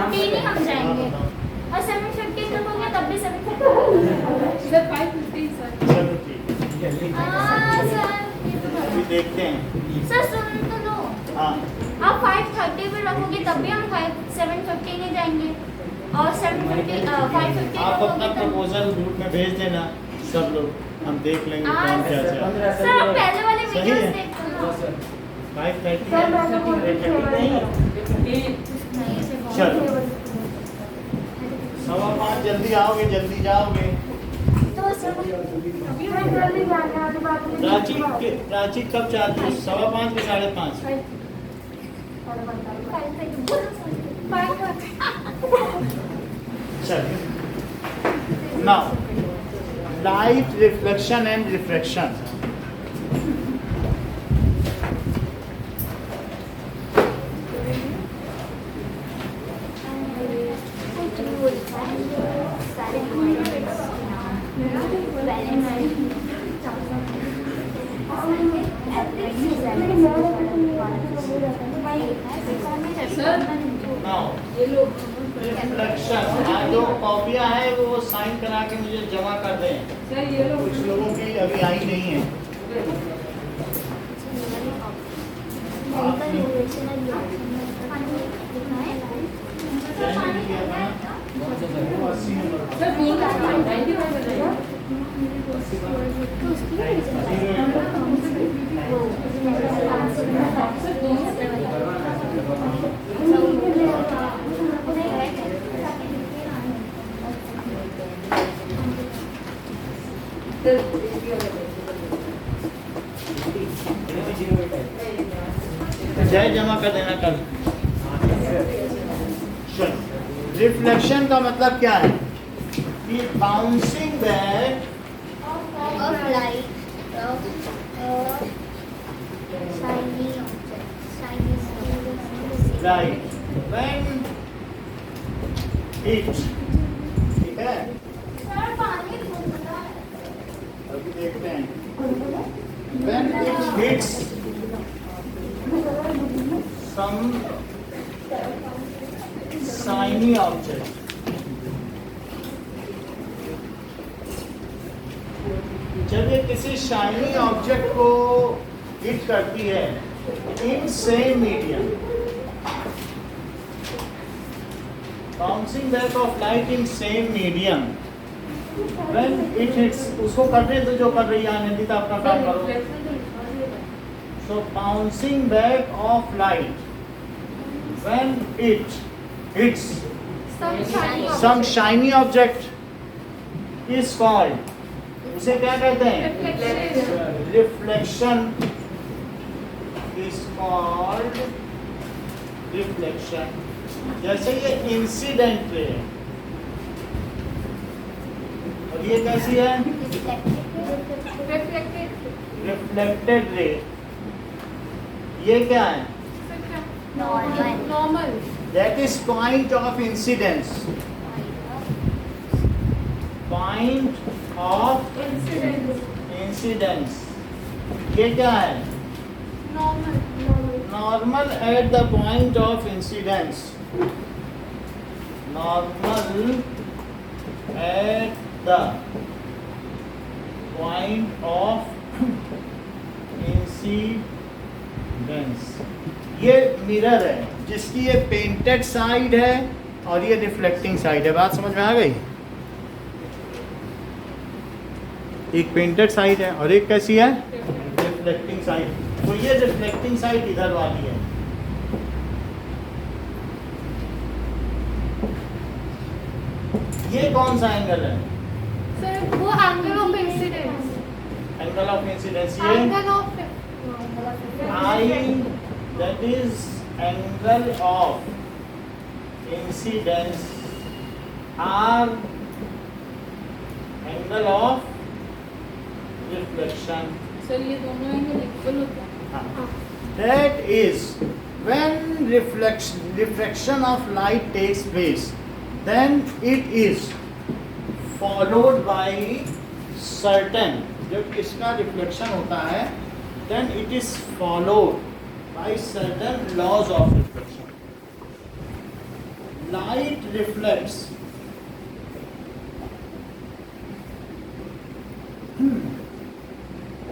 5:15 ही हम जाएंगे और 7:15 रखोगे तब भी 7:15 सर 5:15 सर। चलो ठीक है, सर अभी देखते हैं। सर सुन तो लो, हाँ आप 5:30 पे रखोगे तब भी हम 7:15 ही जाएंगे और 7:50 5:50 आप अपना रखोगे तब। प्रपोजल ग्रुप में भेज देना, सब लोग हम देख लेंगे कौन क्या चाहे। सर आप पहले वाले सही वीडियोस है। देखो ना। 5:30 सर, मैं तो बोल रही हूँ। नहीं, चलो 5:15 जल्दी आओगे, जल्दी जाओगे। तो सर अभी मैं जल्दी जाने वाली बात नहीं। प्राची कब चाहती हो, 5:15 के 5:30? चलिए, now light reflection and refraction. Now reflection, जो कॉपियां है वो साइन करा के मुझे जमा कर दें। सर ये लो। कुछ लोगों की अभी आई नहीं है। सर बोल रहा है 95 बताइए। सर जय जमा कर देना कल। रिफ्लेक्शन का मतलब क्या है कि bouncing back of light of shiny object, light when hit, ठीक है, सर पानी घूमता है। अभी देखते हैं। When it hits some shiny object, जब ये किसी शाइनी ऑब्जेक्ट को हिट करती है in same medium, bouncing back of light in same medium, when it hits, उसको करने दो जो कर रही है आनंदिता, अपना काम करो। So bouncing back of light when it hits some shiny object is called, उसे क्या कहते हैं? Reflection is called reflection. जैसे ये इंसिडेंट रे है और ये कैसी है? Reflected ray. ये क्या है? Normal. That is point of incidence, point of incidence. ये क्या है? Normal at the point of incidence, normal at the point of incidence. ये मिरर है जिसकी ये पेंटेड साइड है और ये रिफ्लेक्टिंग साइड है। बात समझ में आ गई? एक पेंटेड साइड है और एक कैसी है? Reflecting side. तो ये रिफ्लेक्टिंग साइड इधर वाली है। ये कौन सा एंगल है? सर वो angle of incidence. Angle of incidence. ये angle of I, that is angle of incidence, or angle of reflection. Sir ये दोनों एंगल इक्वल होते हैं। That is when reflection of light takes place, then it is followed by certain, जब इसका reflection होता है then it is followed by certain laws of reflection. light reflects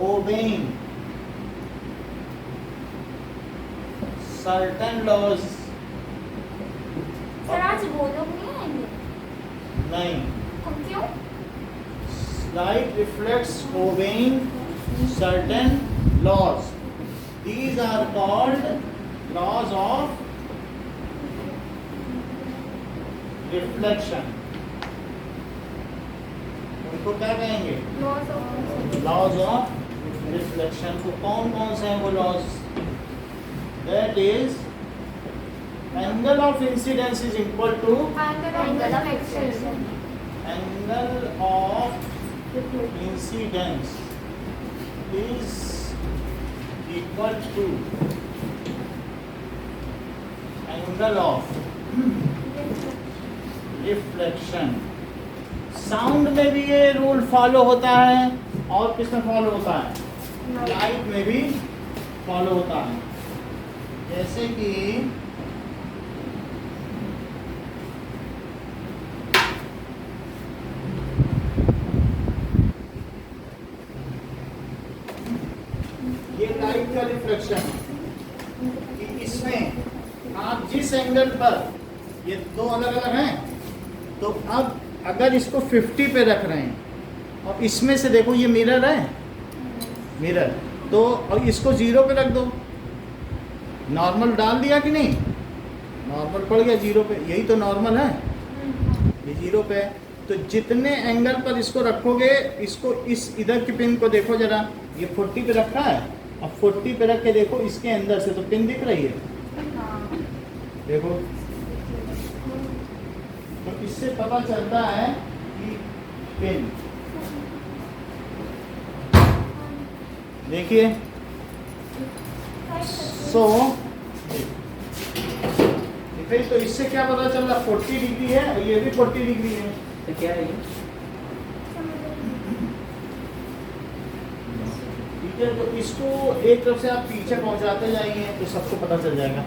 obeying certain laws. Sir आज वो लोग नहीं आएंगे? नहीं, क्यों? light reflects obeying certain laws. These are called laws of reflection. उनको क्या कहेंगे? Laws of reflection. तो कौन कौन से हैं वो laws? That is angle of incidence is equal to angle of expression. Angle of incidence is equal to angle of reflection. Sound में भी ये रूल फॉलो होता है और किस में फॉलो होता है? लाइट में भी फॉलो होता है. जैसे कि ये लाइट का रिफ्लेक्शन कि इसमें आप जिस एंगल पर, ये दो अलग अलग हैं, तो अब अगर इसको 50 पे रख रहे हैं और इसमें से देखो ये मिरर है, मिरर, तो और इसको 0 पे रख दो. नॉर्मल डाल दिया कि नहीं? नॉर्मल पड़ गया 0 पे. यही तो नॉर्मल है, ये 0 पे है. तो जितने एंगल पर इसको रखोगे, इसको इस इधर की पिन को देखो जरा, ये 40 पे रखा है. अब 40 पे रख के देखो इसके अंदर से, तो पिन दिख रही है, देखो. तो इससे पता चलता है कि पिन, देखिए. सो फिर तो इससे क्या पता चल रहा? 40 डिग्री है और ये भी 40 डिग्री है. तो क्या है ये? ठीक है, तो इसको एक तरफ से आप पीछे पहुंचाते जाइए तो सबको पता चल जाएगा.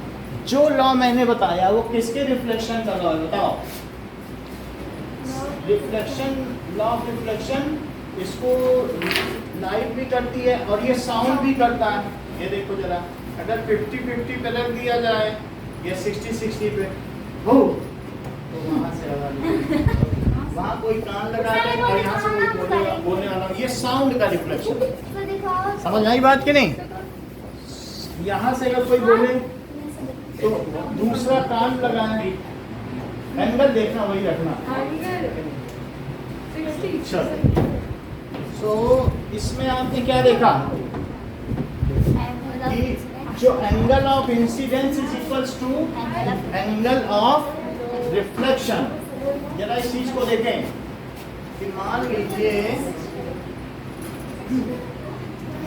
जो लॉ मैंने बताया वो किसके रिफ्लेक्शन का लॉ है? बताओ. Reflection, law of reflection. इसको लाइट भी करती है और ये साउंड भी करता है. ये देखो जरा, अगर 50-50 पे रख दिया जाए या 60-60 पे हो, तो वहाँ से आवाज, वहाँ कोई कान लगा दे और यहाँ से कोई बोलने वाला, ये साउंड का रिफ्लेक्शन. समझ आई बात कि नहीं? यहाँ से अगर कोई बोले तो दूसरा कान लगाए, एंगल देखना वही रखना. चलो, सो इसमें आपने क्या देखा कि जो angle of incidence is equals to angle of reflection. जरा इस चीज को देखें कि मान लीजिए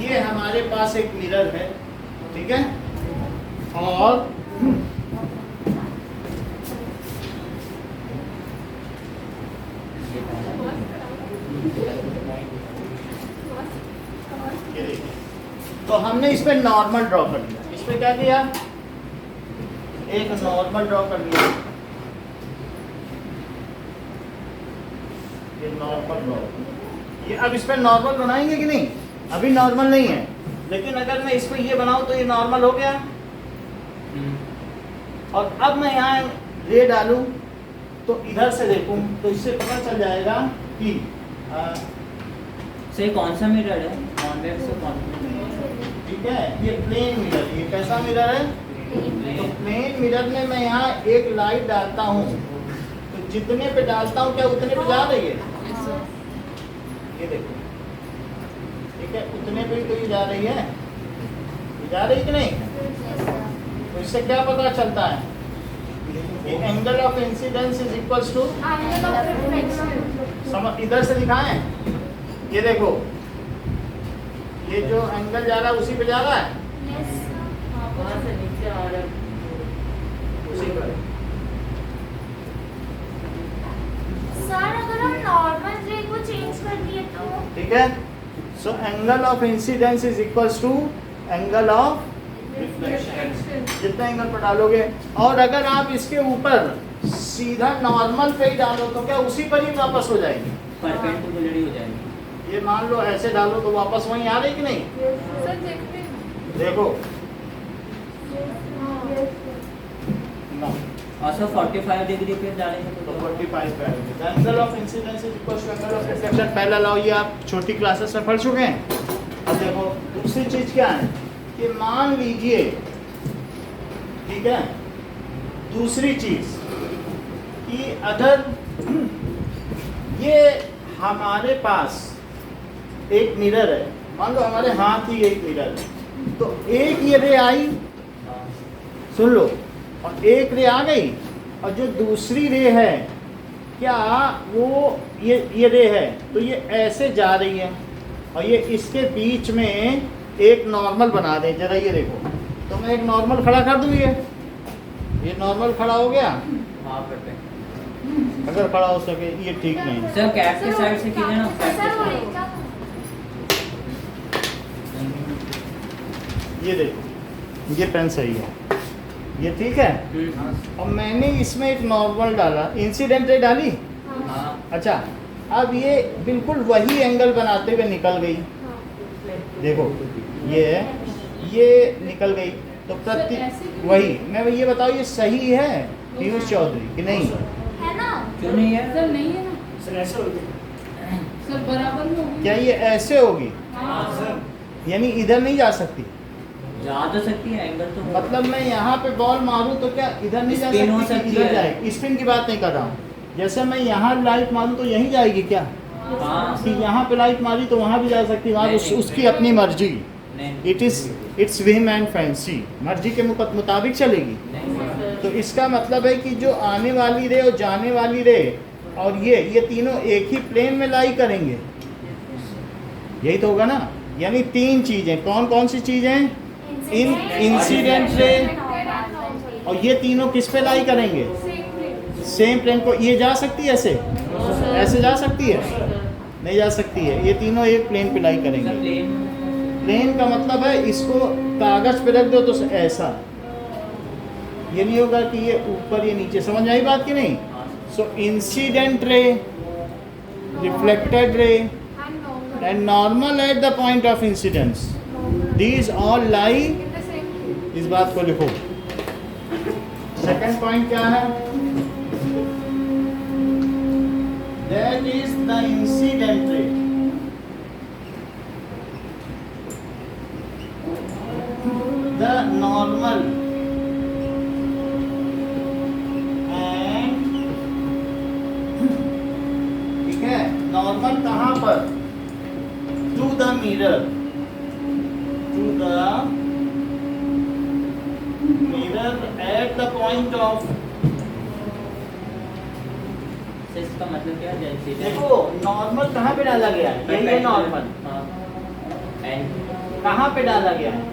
ये हमारे पास एक मिरर है, ठीक है, और ये देखिए, तो हमने इस पे नॉर्मल ड्रॉ कर लिया. इस पे क्या किया? एक नॉर्मल ड्रॉ कर लिया. ये नॉर्मल ड्रॉ, ये अब इस पे नॉर्मल बनाएंगे कि नहीं? अभी नॉर्मल नहीं है, लेकिन अगर मैं इस पे ये बनाऊं तो ये नॉर्मल हो गया. और अब मैं यहाँ रे डालूं तो इधर से देखूं तो इससे पता चल जाएगा कि से कौन सा मिरर है? कॉन्वेक्स से कौन सा मिरर? ठीक है, ये प्लेन मिरर. ये कैसा मिरर है? तो प्लेन मिरर में मैं यहाँ एक लाइट डालता हूँ, तो जितने पे डालता हूँ क्या उतने पे जा रही है? ये देखो, ठीक है, उतने पे तो ये जा रही है. ये जा रही कि नहीं? तो इससे क्या पता चलता है? Angle of incidence is equals to angle of reflection. समझ, इधर से दिखाएं. ये देखो, ये जो एंगल जा रहा है उसी पे जा रहा है, वहाँ से नीचे आ रहा है. उसी पर. सर अगर हम नॉर्मल रे को चेंज कर दिए तो? ठीक है, so angle of incidence is equals to angle of reflection. जितना एंगल पर डालोगे, और अगर आप इसके ऊपर सीधा नॉर्मल पे ही डालो तो क्या उसी पर ही वापस हो जाएगी? परपेंडिकुलर ही हो जाएगी। ये मान लो ऐसे डालो तो वापस वहीं आ रही कि नहीं? सर देखते हैं। देखो no. और सर 45 डिग्री पे डालेंगे तो तो 45 पे आएगी। The angle of incidence is equal to angle of reflection। पहला लॉ ये आप छोटी क्लासेस में पढ़ चुके हैं। अब देखो दूसरी चीज क्या है कि मान लीजिए, ठीक है, दूसरी चीज कि अगर ये हमारे पास एक मिरर है, मान लो हमारे हाथ ही एक मिरर है, तो एक ये रे आई, सुन लो, और एक रे आ गई, और जो दूसरी रे है क्या वो ये रे है तो ये ऐसे जा रही है, और ये इसके बीच में एक नॉर्मल बना दें। जरा ये देखो, तो मैं एक नॉर्मल खड़ा कर दूँ, ये नॉर्मल खड़ा हो गया। हाँ परपेंडिकुलर। अगर खड़ा हो सके, ये ठीक नहीं है। सर कैप के साइड से कीजिए ना, कैप सर वो के एक क्या ये देखो, ये पेन सही है, ये ठीक है। साइड। और मैंने इसमें एक नॉर्मल डाला, इंसिडेंट रे डाली। हाँ अच्छा, अब ये बिल्कुल वही एंगल बनाते हुए निकल गई। देखो ये निकल गई, तो प्रति वही मैं ये बताओ, ये सही है पीयूष चौधरी कि नहीं? है ना? क्यों नहीं है? सर नहीं है ना, सर बराबर में होगी। क्या ये ऐसे होगी? हाँ यानी इधर नहीं जा सकती? जा तो सकती है, एंगल तो मतलब मैं यहाँ पे बॉल मारूं तो क्या इधर नहीं जा स्पिन हो सकती? सकती इधर है। जाएगी। स्पिन की बात नहीं कर रहा हूँ। जैसे मैं यहाँ लाइट मारूं तो यहीं जाएगी क्या? हाँ कि यहाँ पे लाइट मारी तो वहाँ भी जा सकती है, वहाँ नहीं, उसकी नहीं। अपनी मर्जी। नहीं इट्स विम एंड फैंसी, मर्जी के मुताबिक चलेगी। नहीं तो इसका मतलब है कि जो आने वाली रे और जाने वाली रे और ये तीनों एक ही प्लेन में लाई करेंगे, यही तो होगा ना। यानी तीन चीजें, कौन कौन सी चीजें? इंसिडेंट रे, और ये तीनों किस पे लाई करेंगे? सेम प्लेन को। ये जा सकती है ऐसे? ऐसे जा सकती है? नहीं जा सकती है। ये तीनों एक प्लेन पे लाई करेंगे। प्लेन प्लेन का मतलब है इसको कागज पे रख दो तो ऐसा, ये नहीं होगा कि ये ऊपर ये नीचे। समझ आई बात कि नहीं? So incident ray, reflected ray and normal at the point of incidence, these all lie. इस बात को लिखो। सेकंड पॉइंट क्या है? That is the incident ray. The normal and ठीक है, नॉर्मल कहाँ पर? To the mirror, to the mirror at the point of. इसका मतलब क्या है? जैसे देखो नॉर्मल कहाँ पे डाला गया है? यही है नॉर्मल। हाँ एंड कहाँ पे डाला गया है?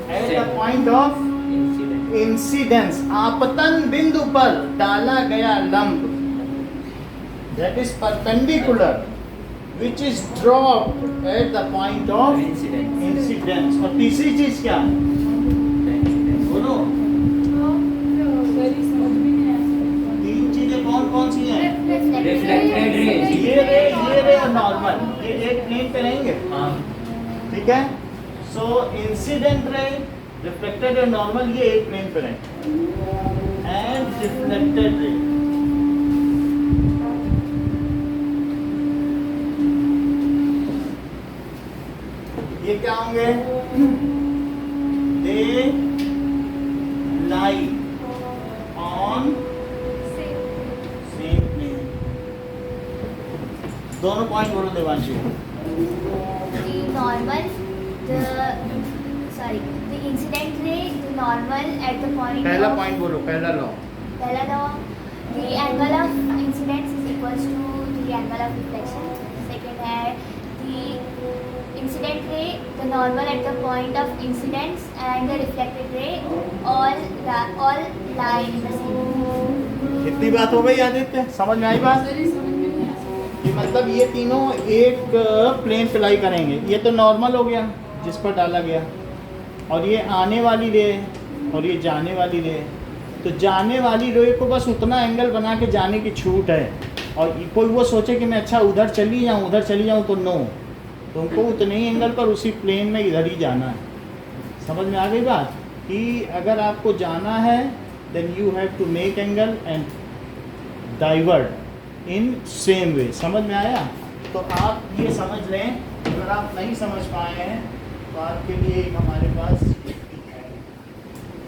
At the point of incident incidence, आपतन बिंदु पर डाला गया लंब, that is perpendicular which is dropped eight the point of incident incidence. और तीसरी चीज क्या? बोलो, तीन चीजें कौन कौन सी हैं? Reflected ray. ये रे और नॉर्मल, ये एक प्लेन पे रहेंगे। हाँ ठीक है। So incident ray, reflected ray, normal, ये एक प्लेन पे रहेंगे। एंड रिफ्लेक्टेड रे, ये क्या होंगे? दे लाई ऑन सेम प्लेन। दोनों पॉइंट बोलो Devanshi. The normal, the incident ray, the normal at the point पहला of, पॉइंट बोलो, पहला लॉ। पहला law, the angle of incidence is equals to the angle of reflection. Second है the incident ray, the normal at the point of incidence and the reflected ray all lie in the same. कितनी बात हो गई आदित्य? समझ में आई बात? Sir ये समझ में नहीं आ सकता। कि मतलब ये तीनों एक प्लेन पे लाई करेंगे। ये तो नॉर्मल हो गया जिस पर डाला गया, और ये आने वाली रे और ये जाने वाली रे, तो जाने वाली रे को बस उतना एंगल बना के जाने की छूट है, और कोई वो सोचे कि मैं अच्छा उधर चली जाऊँ तो नो, तुमको उतने ही एंगल पर उसी प्लेन में इधर ही जाना है। समझ में आ गई बात कि अगर आपको जाना है then you have to make angle and divert in same way. समझ में आया? तो आप ये समझ लें, अगर आप नहीं समझ पाए हैं तो आपके लिए एक हमारे पास टेक्निक है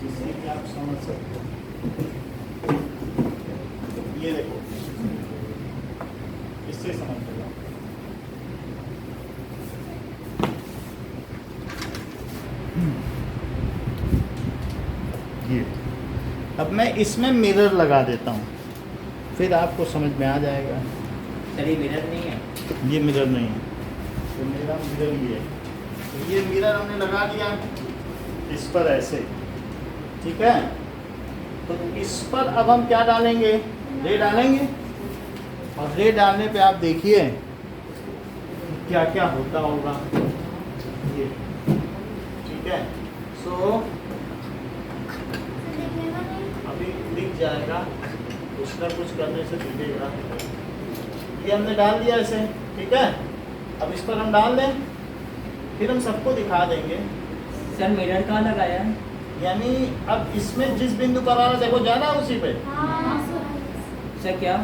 जिससे कि आप समझ सकते हो। ये देखो, इससे समझ लो। ये अब मैं इसमें मिरर लगा देता हूँ, फिर आपको समझ में आ जाएगा। सर ये मिरर नहीं है, ये मिरर नहीं है, तो मेरा मिरर ये है। तो ये मिरर हमने लगा दिया इस पर ऐसे, ठीक है। तो इस पर अब हम क्या डालेंगे? रे डालेंगे, और रे डालने पे आप देखिए क्या क्या होता होगा ये, ठीक है। सो अभी दिख जाएगा, कुछ ना कुछ करने से दिखेगा। ये हमने डाल दिया ऐसे, ठीक है। अब इस पर हम डाल दें, फिर हम सबको दिखा देंगे। सर मिरर कहाँ लगाया है? यानी अब इसमें जिस बिंदु पर आ रहा है देखो जा रहा है उसी पे, सर क्या?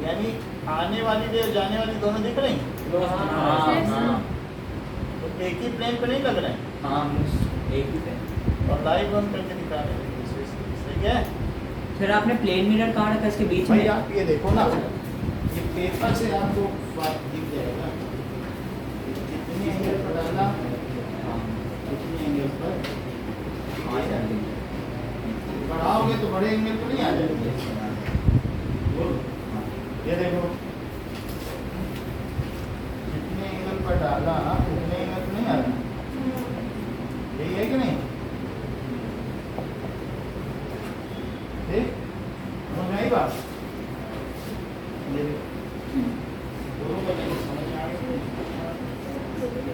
यानी आने वाली रे और जाने वाली दोनों दिख रही, हाँ तो एक ही प्लेन पे नहीं लग रहे हैं, हाँ एक ही है। और लाइव ऑन करके दिखा रहे हैं। सही है। फिर आपने प्लेन मिरर कहाँ रखा इसके बीच भाई में? आप ये देखो ना, ये पेपर से आपको बात दिख जाएगा, कितने एंगल पर डाला, कितने एंगल पर बढ़ाओगे तो बड़े एंगल पर नहीं आ जाएंगे। ये देखो कितने एंगल पर डाला, कितने एंगल पर नहीं आ रहा, यही है कि नहीं? ठीक, समझ में आई बात? ये देखो दोनों को देखो, समझ में आ गई?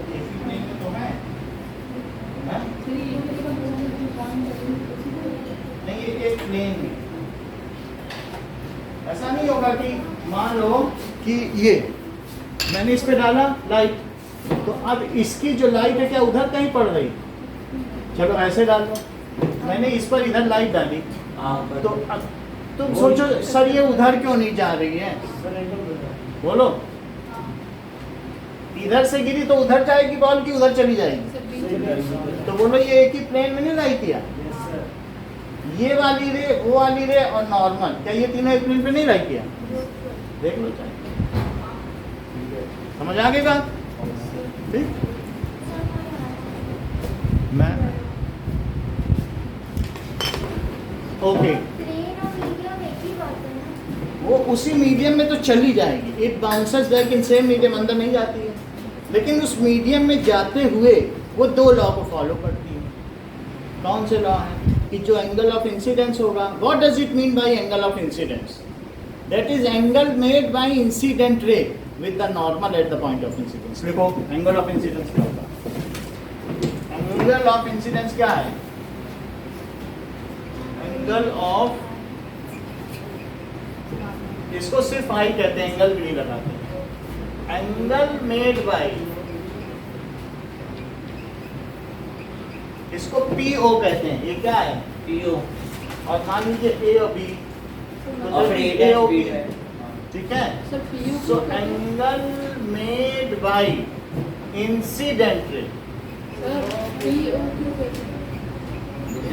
एक ही प्लेन में तो है ना? नहीं, ये एक प्लेन में ऐसा नहीं होगा कि मान लो कि ये मैंने इस पे डाला लाइट, तो अब इसकी जो लाइट है क्या उधर कहीं पड़ रही? चलो ऐसे डाल लो, मैंने इस पर इधर लाइट डाली, तो अब तुम सोचो सर ये उधर क्यों नहीं जा रही है? बोलो, इधर से गिरी तो उधर जाएगी बॉल की उधर चली जाएगी? तो बोलो ये एक ही प्लेन में नहीं लाई किया? ये वाली रे, वो वाली रे और नॉर्मल, क्या ये तीनों एक प्लेन पे नहीं लाई किया? देख लो चाहे, समझ आ गई बात? ठीक, मैं ओके वो उसी मीडियम में तो चली जाएगी, it bounces back in same medium, अंदर नहीं जाती है, लेकिन उस मीडियम में जाते हुए वो दो लॉ को फॉलो करती है। कौन से लॉ है? कि जो एंगल ऑफ इंसिडेंस होगा, what does it mean by angle of incidence? That is angle made by incident ray with the normal at the point of incidence. देखो एंगल ऑफ इंसिडेंस क्या होगा? एंगल ऑफ इंसिडेंस क्या है? Angle of, इसको सिर्फ आई कहते हैं, angle भी नहीं लगाते। एंगल मेड बाय, इसको पीओ कहते हैं। ये क्या है? पीओ। और मान लीजिए ए और बी, और ए और बी, है। ठीक है। So angle made by incident ray,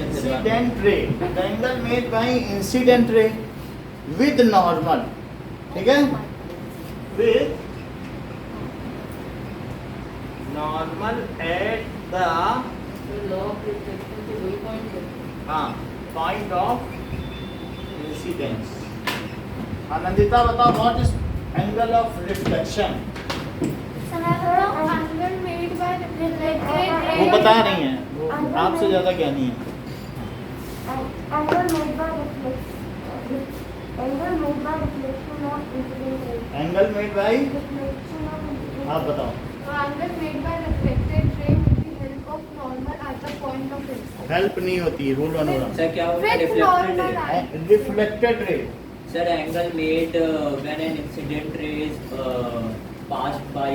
incident ray, the angle made by incident ray with normal, ठीक है, with normal at the point of incidence. Anandita बताओ what is angle of reflection? वो बता रही हैं, वो आपसे ज्यादा ज्ञानी है। एंगल मेड बाय, आप बताओ। angle made by reflected ray with the help of normal at the point of incident. Help नहीं होती रूल वन हो रहा सर क्या होगा With रिफ्लेक्टेड normal रे? eye. Reflected ray sir angle made when an incident ray is passed by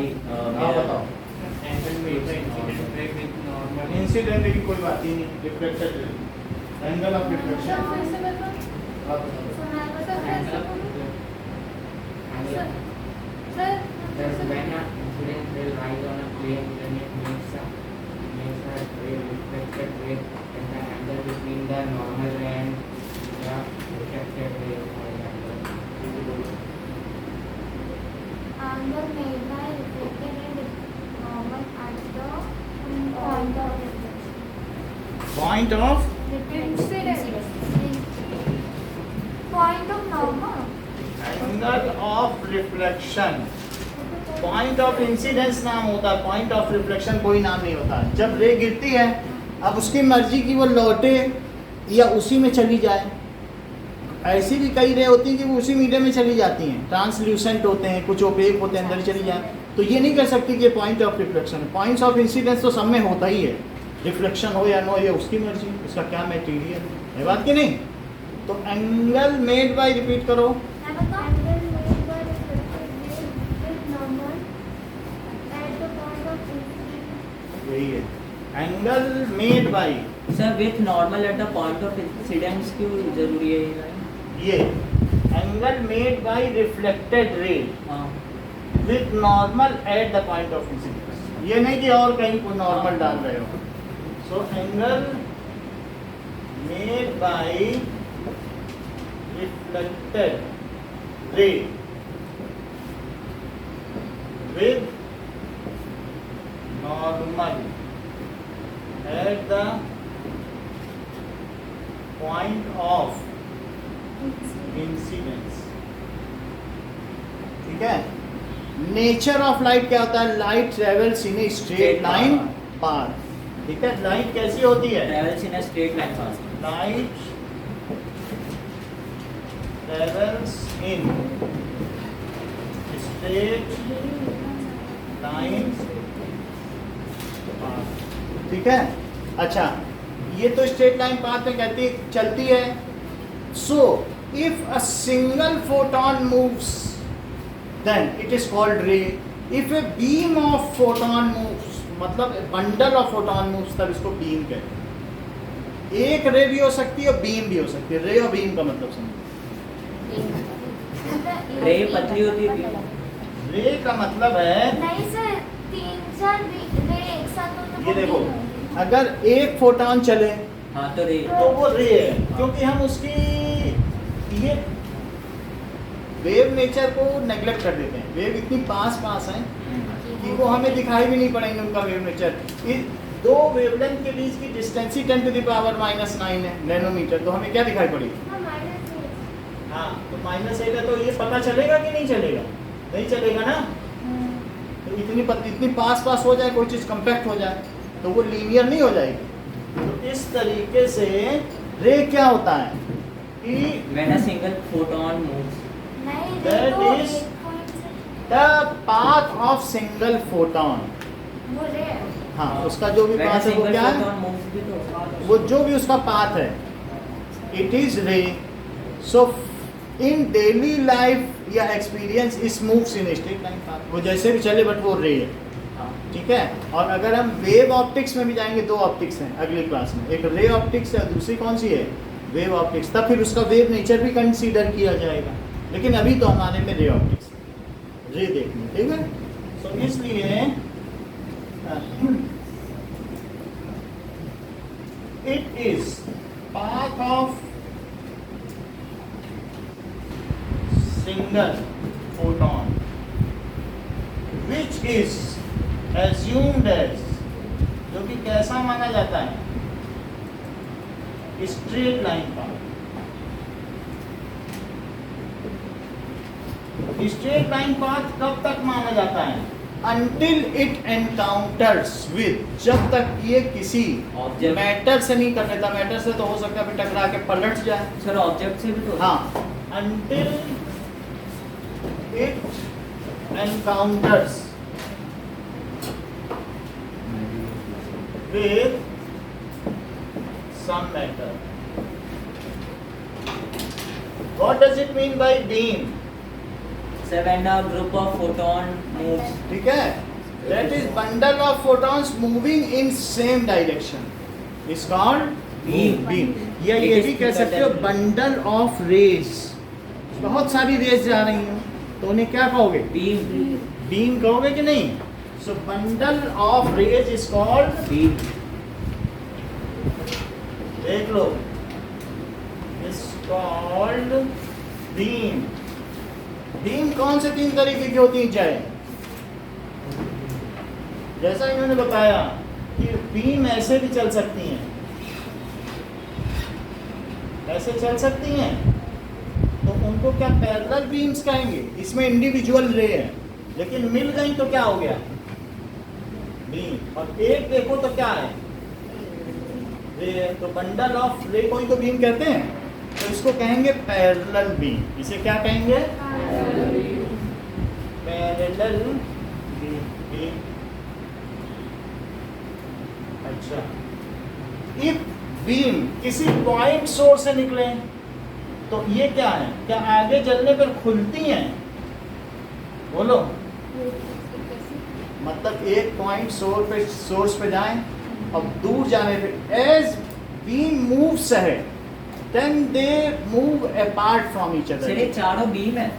हाँ बताओ incident की कोई बात ही नहीं reflected ray angle of reflection When an incident ray lies on a plane, then it makes a ray reflected ray, and the angle between the normal ray and the reflected ray is called angle. Angle made by reflected and normal at the point of reflection. Point of Point of normal. Angle of reflection point of incidence नाम होता है point of reflection कोई नाम नहीं होता जब रे गिरती है अब उसकी मर्जी की वो लौटे या उसी में चली जाए ऐसी भी कई रे होती हैं कि वो उसी मीडियम में चली जाती हैं ट्रांसल्यूसेंट होते हैं कुछ ओपेक होते हैं अंदर चली जाए तो ये नहीं कर सकती कि पॉइंट ऑफ रिफ्लेक्शन है पॉइंट्स ऑफ इंसिडेंस तो सब में होता ही है रिफ्लेक्शन हो या नो ये उसकी मर्जी उसका क्या मटेरियल है बात की नहीं तो एंगल मेड बाय रिपीट करो Angle made by reflected ray with normal at the point of incident. यही है angle made bye sir with normal at the point of incidence क्यों जरूरी है ये लाइन? ये angle made bye reflected ray हाँ with normal at the point of incidence ये नहीं कि और कहीं को नॉर्मल डाल रहे हो सो angle made bye reflected ray with normal at the point of incidence ठीक है नेचर ऑफ लाइट क्या होता है light travels in a straight line path ठीक है लाइट कैसी होती है travels in a straight line pass light travels in straight line ठीक है अच्छा ये तो स्ट्रेट लाइन पाथ में कहती चलती है so if a single photon moves then it is called ray if a beam of photon moves मतलब बंडल ऑफ फोटॉन मूव्स तब इसको बीम कहते हैं एक रे भी हो सकती है और बीम भी हो सकती है रे और बीम का मतलब समझो रे पतली होती है रे का मतलब है नहीं सर 3-4 रे एक साथ हो तो ये देखो अगर एक फोटॉन चले हाँ तो रे तो वो रे है क्योंकि हम उसकी ये वेव नेचर को नेग्लेक्ट कर देते हैं वेव इतनी पास है कि वो हमें दिखाई भी नहीं पड़ेंगे उनका वेव नेचर दो वेवलेंथ के बीच की डिस्टेंस ही 10⁻⁻⁹ है नैनोमीटर तो हमें क्या दिखाई पड़ेगी हाँ तो -8 है तो ये पता चलेगा कि नहीं चलेगा नहीं चलेगा ना तो इतनी पास हो जाए कोई चीज़ कंपैक्ट हो जाए तो वो लीनियर नहीं हो जाएगी तो इस तरीके से रे क्या होता है कि when a single photon moves नहीं That देखो is- एक point से the path of single photon वो रे हाँ उसका जो भी व्हेन अ पाथ है वो सिंगल क्या है फोटोन मूव्स भी तो वो जो भी उसका पाथ है इट इज रे सो इन डेली लाइफ या एक्सपीरियंस इस moves in straight line path वो जैसे भी चले बट वो रे है हाँ ठीक है और अगर हम वेव ऑप्टिक्स में भी जाएंगे दो ऑप्टिक्स हैं अगली क्लास में एक रे ऑप्टिक्स है दूसरी कौन सी है वेव ऑप्टिक्स तब फिर उसका वेव नेचर भी कंसीडर किया जाएगा लेकिन अभी तो हमारे में रे ऑप्टिक्स रे देखनी ठीक है सो इसलिए it is path of single photon which is assumed as जो कि कैसा माना जाता है straight line path straight line path कब तक माना जाता है until it encounters with जब तक ये किसी Object. मैटर से नहीं कर लेता मैटर से तो हो सकता है फिर टकरा के पलट जाए सर ऑब्जेक्ट से भी तो हाँ until it encounters with some matter. What does it mean by beam? So when a group of photon moves, ठीक है, that is bundle of photons moving in same direction is called beam. या ये भी कह सकते हो bundle of rays. बहुत सारी रेज जा रही हैं तो उन्हें क्या कहोगे? बीम कहोगे कि नहीं? So bundle of rays is called beam. देख लो, is called beam. बीम कौन से 3 तरीके की होती हैं? जैसा इन्होंने बताया कि बीम ऐसे भी चल सकती हैं, ऐसे चल सकती हैं, तो उनको क्या पैरेलल बीम्स कहेंगे? इसमें इंडिविजुअल रे है, लेकिन मिल गई तो क्या हो गया? बीम। और एक देखो तो क्या है? रे। तो बंडल ऑफ रे को ही तो बीम कहते हैं, तो इसको कहेंगे पैरेलल बीम। इसे क्या कहेंगे? Parallel beam. अच्छा, इफ बीम किसी पॉइंट सोर्स से निकले तो ये क्या है? क्या आगे जलने पर खुलती हैं? बोलो। मतलब एक पॉइंट सोर्स पे जाएं, अब दूर जाने पे as beam moves ahead then they move apart from each other. ये चारों बीम है।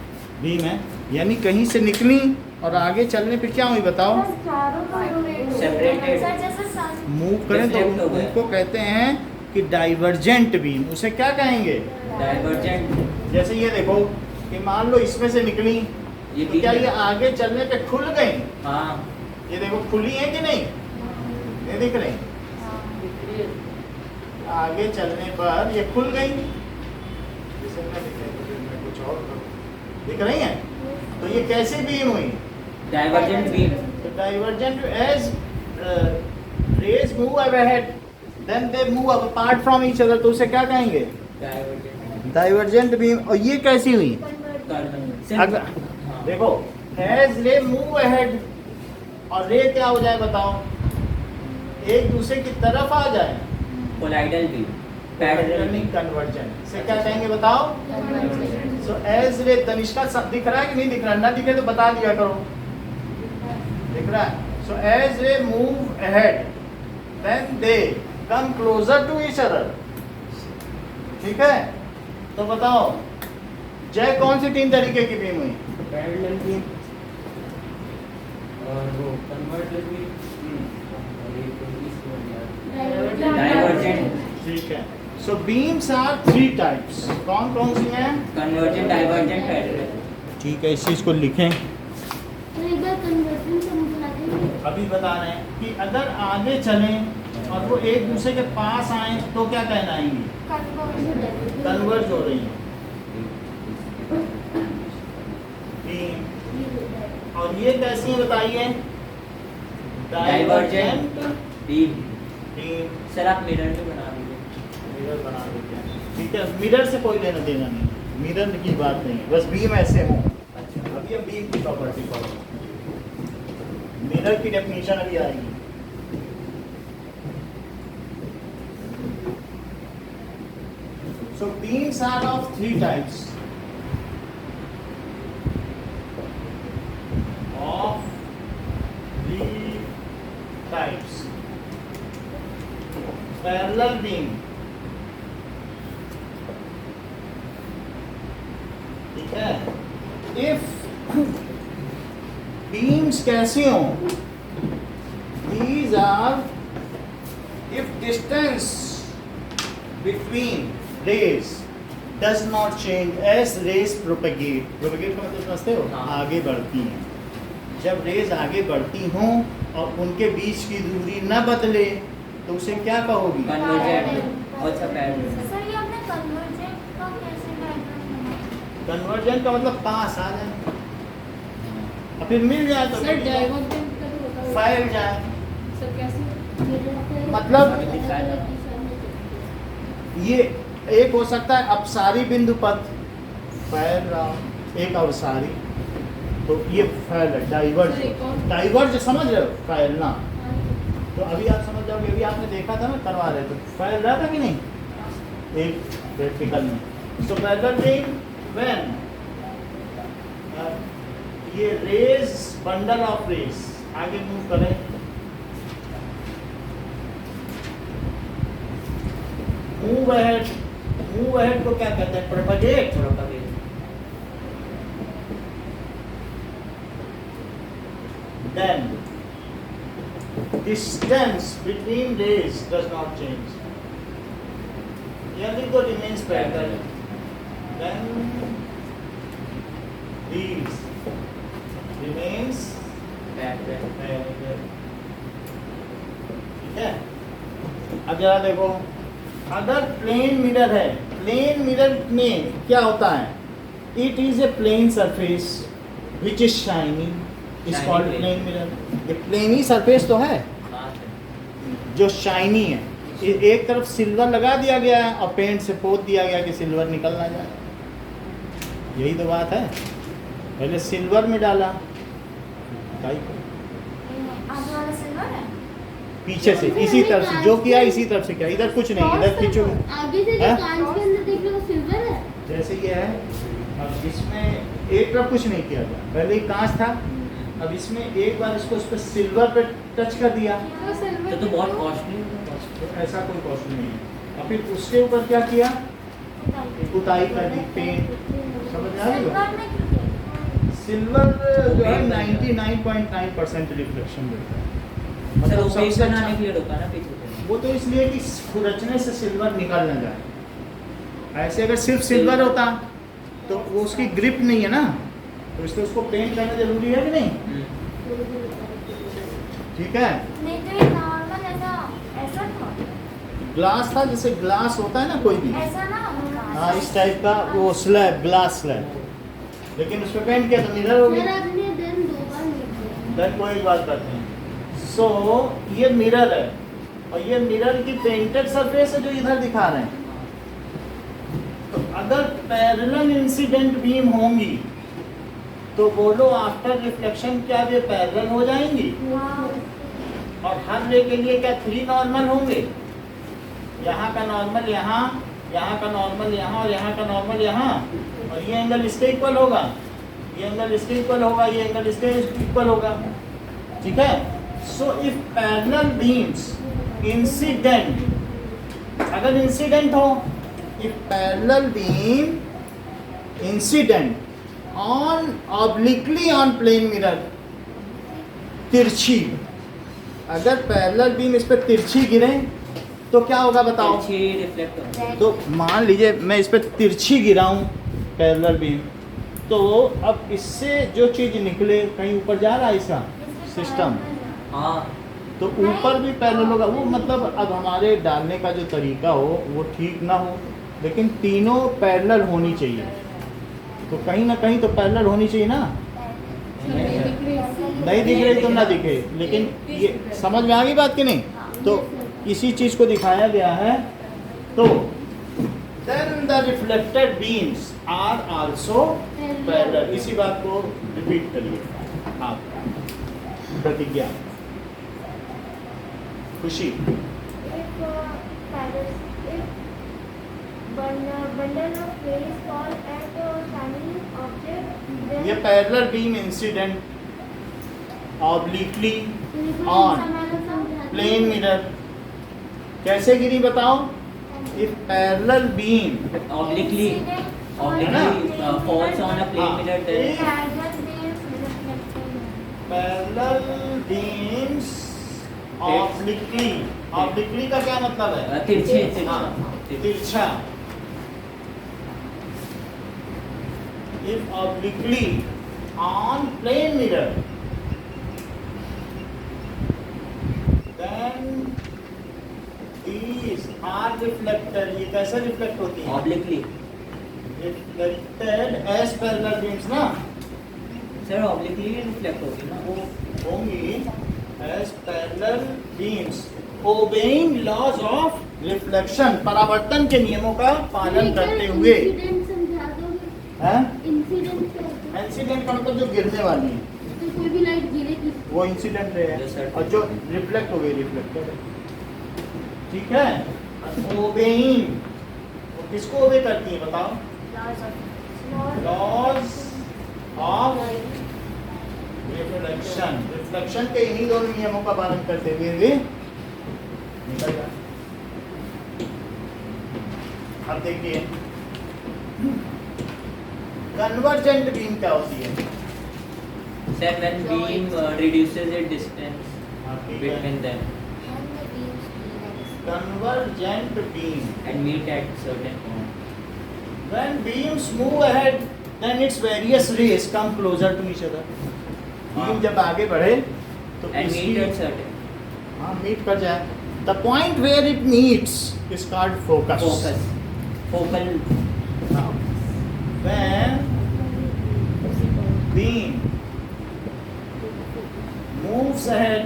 बीम है यानी कहीं से निकली और आगे चलने पे क्या हुई बताओ? सेपरेटेड। सर जैसे सन मूव करें तो Reflect हो गए। उनको कहते हैं कि डाइवर्जेंट बीम। उसे क्या कहेंगे? डाइवर्जेंट। जैसे ये देखो कि मान लो इसमें से निकली, ये तो क्या बीम ये है। आगे चलने पे खुल गई? हाँ, ये देखो खुली है कि नहीं? ये दिख रही? आगे चलने पर ये खुल गई। जैसे मैं दिख रही तो मैं कुछ और करूं। दिख रही है? तो ये कैसी बीम हुई? Divergent beam. तो divergent as rays move ahead then they move apart from each other, तो उसे क्या कहेंगे? डाइवर्जेंट। Divergent beam. और ये कैसी हुई? अगर हाँ। देखो एज रे मूव अहेड और रे क्या हो जाए बताओ? एक दूसरे की तरफ आ जाए। Colloidal beam. Parallel beam. Convergent से क्या कहेंगे बताओ? सो एज रे तनिष्का सब दिख रहा है कि नहीं दिख रहा? ना दिखे तो बता दिया करो। दिख रहा है? So as ray move ahead then they come closer to each other. ठीक है, तो बताओ जय कौन सी 3 तरीके की बीम हुई? पैरेलल बीम और वो कन्वर्जन बीम और एक इसमें डाइवर्जेंट। ठीक है। सो बीम्स आर 3 टाइप्स। कौन कौन सी हैं? Convergent, divergent, parallel. ठीक है, इस चीज को लिखें। तो एक बार कन्वर्जन से मुझे लगे अभी बता रहे हैं कि अगर आगे चलें और वो एक दूसरे के पास आए तो क्या कहलाएंगी? कन्वर्ज हो रही हैं बीम। और ये कैसी है बताइए? Divergent beam. बीम। सर आप मिरर में बना दीजिए। मिरर बना देते हैं। ठीक है, मिरर से कोई लेना देना नहीं, मिरर की बात नहीं, बस बीम ऐसे हो। अच्छा। अभी हम बीम की प्रॉपर्टी पढ़ो, मिरर की डेफिनेशन अभी आएगी। So beams are of 3 types. Of 3 types. Parallel beam. ठीक है? If beams कैसी हों? These are if distance between rays does not change as rays propagate का मतलब समझते हो? हाँ। आगे बढ़ती हैं। जब रेज आगे बढ़ती हों और उनके बीच की दूरी न बदले तो उसे क्या कहोगी? कन्वर्जेंट। अच्छा, पैरेलल। सर ये आपने कन्वर्जेंट का कैसे डायग्राम बनाया? कन्वर्जेंट का मतलब पास आ जाए और फिर मिल जाए तो सर डाइवर्जेंट का भी होता है। फैल जाए। सर कैसे? मतलब ये एक हो सकता है अपसारी बिंदु पथ फैल रहा, एक अवसारी, तो ये फैल है। डाइवर्ज, डाइवर्ज समझ रहे हो? फैलना। तो अभी आप समझ जाओगे, अभी आपने देखा था ना करवा रहे तो फैल रहा था कि नहीं एक प्रैक्टिकल में। सो पैरेलल बीम व्हेन ये रेज बंडल ऑफ रेज, आगे मूव करें, मूव अहेड को क्या कहते हैं? Propagate. Then distance between rays does not change. Yeah, it remains parallel. Then these remains parallel. ठीक है? अब जरा देखो, अगर प्लेन मिरर है, प्लेन मिरर में क्या होता है? It is a plane surface which is shiny. Is called plane mirror. ये प्लेन ही सरफेस तो है जो शाइनी है। एक तरफ सिल्वर लगा दिया गया है और पेंट से पोत दिया गया कि सिल्वर निकल ना जाए, यही तो बात है। पहले सिल्वर में डाला आगे वाला सिल्वर है, पीछे से इसी तरफ से जो किया इसी तरफ से किया, इधर कुछ नहीं, इधर खींचो आगे से जो हैं? कांच के अंदर देख लो सिल्वर है। जैसे ये है। अब इसमें एक तरफ कुछ नहीं किया गया, पहले ही कांच था, अब इसमें एक बार इसको उस पर सिल्वर पे टच कर दिया वो सिल्वर तो बहुत कॉस्टली। तो ऐसा कोई कॉस्ट नहीं है। और फिर उसके ऊपर क्या किया? पुताई कर दी, पेंट। समझ आ रही हो? सिल्वर में क्यों किया? सिल्वर जो है 99.9% रिफ्लेक्शन देता है। सर मतलब वो पेज सबसे बनाने अच्छा के लिए रुका ना पीछे से। वो तो इसलिए कि खुरचने से सिल्वर निकल ना जाए। ऐसे अगर सिर्फ सिल्वर होता तो वो उसकी ग्रिप नहीं है ना, तो इसलिए उसको पेंट करना जरूरी है कि नहीं? ठीक है। नहीं तो ये नॉर्मल ऐसा ऐसा था, ग्लास था, जैसे ग्लास होता है ना कोई भी, ऐसा ना हाँ इस टाइप का वो स्लैब, ग्लास स्लैब, लेकिन उस पर पेंट किया तो मिरर हो सर गया। आपने देन दो बार नहीं किया। देन कोई एक बात करते हैं। सो ये मिरर है और ये मिरर की पेंटेड सरफेस है जो इधर दिखा रहे हैं। तो अगर पैरेलल इंसिडेंट बीम होंगी तो बोलो आफ्टर रिफ्लेक्शन क्या वे पैरेलल हो जाएंगी? और हर रे के लिए क्या 3 नॉर्मल होंगे? यहाँ का नॉर्मल यहाँ, यहाँ का नॉर्मल यहाँ और यहाँ का नॉर्मल यहाँ, और ये एंगल इसके इक्वल होगा, ये एंगल इसके इक्वल होगा, ये एंगल इसके इक्वल होगा। ठीक है। So if parallel beams incident, अगर इंसिडेंट हो, if parallel beam incident on obliquely on plane mirror, तिरछी, अगर पैरेलल बीम इस पर तिरछी गिरे तो क्या होगा बताओ? रिफ्लेक्ट होगा। तो मान लीजिए मैं इस पर तिरछी गिराऊं पैरेलल बीम, तो अब इससे जो चीज निकले कहीं ऊपर जा रहा है इसका सिस्टम, हाँ तो ऊपर भी पैरेलल होगा। वो मतलब अब हमारे डालने का जो तरीका हो वो ठीक ना हो, लेकिन तीनों पैरेलल होनी चाहिए। तो कहीं ना कहीं तो पैरेलल होनी चाहिए ना। नहीं दिख रही तो ना दिखे, लेकिन ये समझ में आ गई बात कि नहीं? तो इसी चीज को दिखाया गया है। तो then the reflected beams are also parallel। इसी बात को रिपीट करिए आप, प्रतिज्ञा। खुशी, bundle of rays fall at a shining object, then ये parallel beam incident obliquely on plane mirror कैसे गिरी बताओ? If parallel beam obliquely falls on a plane mirror then parallel beams obliquely, obliquely का क्या मतलब है? तिरछे हाँ, तिरछा। If obliquely on plane mirror, then these are reflected। ये कैसे रिफ्लेक्ट होती है? Obliquely. Reflected as parallel beams ना, सर ऑब्लिकली रिफ्लेक्ट होगी ना वो। होंगी as parallel beams obeying laws of reflection, परावर्तन के नियमों का पालन करते हुए। इंसिडेंट समझा दोगे? हैं? इंसिडेंट क्या होता है? इंसिडेंट का मतलब जो गिरने वाली है, तो कोई भी लाइट गिरेगी। वो इंसिडेंट रे Yes, है, sir. और जो रिफ्लेक्ट हो गई रिफ्लेक्टेड है। ठीक है, ओबेइंग, वो किसको ओबे करती है बताओ? Laws of reflection. रिफ्लेक्शन के इन्हीं दोनों नियमों का पालन करते हुए भी निकल जाए। अब देखिए कन्वर्जेंट बीम क्या होती है? Sir, when beam reduces its distance हाँ, ठीक है। between them Convergent beam. and meet at certain point. When beams move ahead, then its various rays come closer to each other. Beam जब आगे बढ़े तो And इसकी meet at certain हाँ meet कर जाए. The point where it meets is called focus. focus. Focal. Now, when beam moves ahead,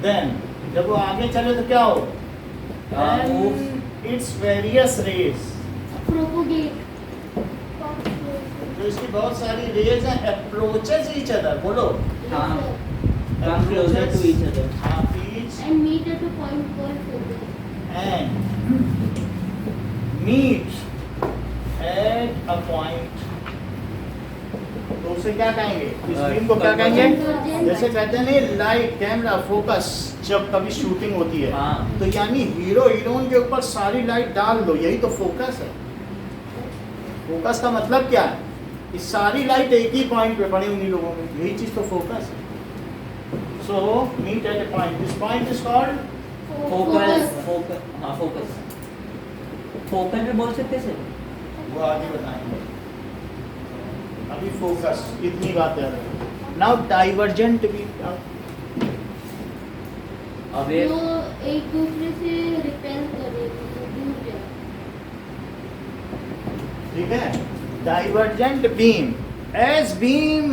then जब वो आगे चले तो क्या हो? Then moves. its various rays. Propagate. जो इसकी बहुत सारी रेज हैं, अप्रोचेस ईच अदर, बोलो हाँ. Come closer to each other. each and meet at a point called focus. and meet at a point. तो उसे क्या कहेंगे? इस बीम को क्या कहेंगे? Convergent. जैसे कहते हैं नहीं, लाइट कैमरा फोकस जब कभी शूटिंग होती है हाँ. तो यानी हीरो हीरोइन के ऊपर सारी लाइट डाल दो, यही तो फोकस है। फोकस का मतलब क्या है? इस सारी लाइट एक ही पॉइंट पे पड़ी उन्हीं लोगों में, यही चीज तो फोकस है। So meet at a point, this point is called Focus. Focus. हाँ focus. Focal भी बोल सकते हैं सर. वो आगे बताएंगे। अभी फोकस इतनी बात याद रखो। नाउ डाइवर्जेंट भी Away. जो एक दूसरे से रिपेल करे, दूर जाए। ठीक है। डाइवर्जेंट बीम, एज बीम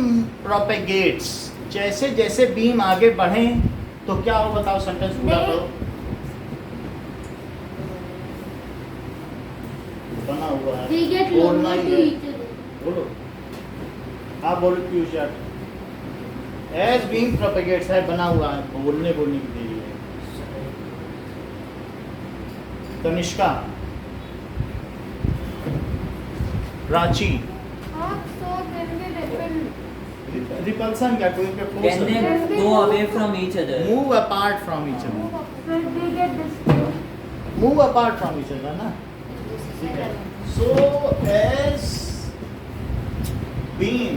प्रोपेगेट्स, जैसे जैसे बीम आगे बढ़े तो क्या हो बताओ, सेंटेंस पूरा करो। बना हुआ है, They get बोलना closer ही to है। each other. बोलो, आप बोलो पीयूष यार। एज बीम प्रोपेगेट्स है, बना हुआ है, बोलने की देरी है। तनिष्का, प्राची, रिपल्सन क्या, कोई पे force Can they go away from each other? Move apart from each other, move apart from each other ना। ठीक है। So as beam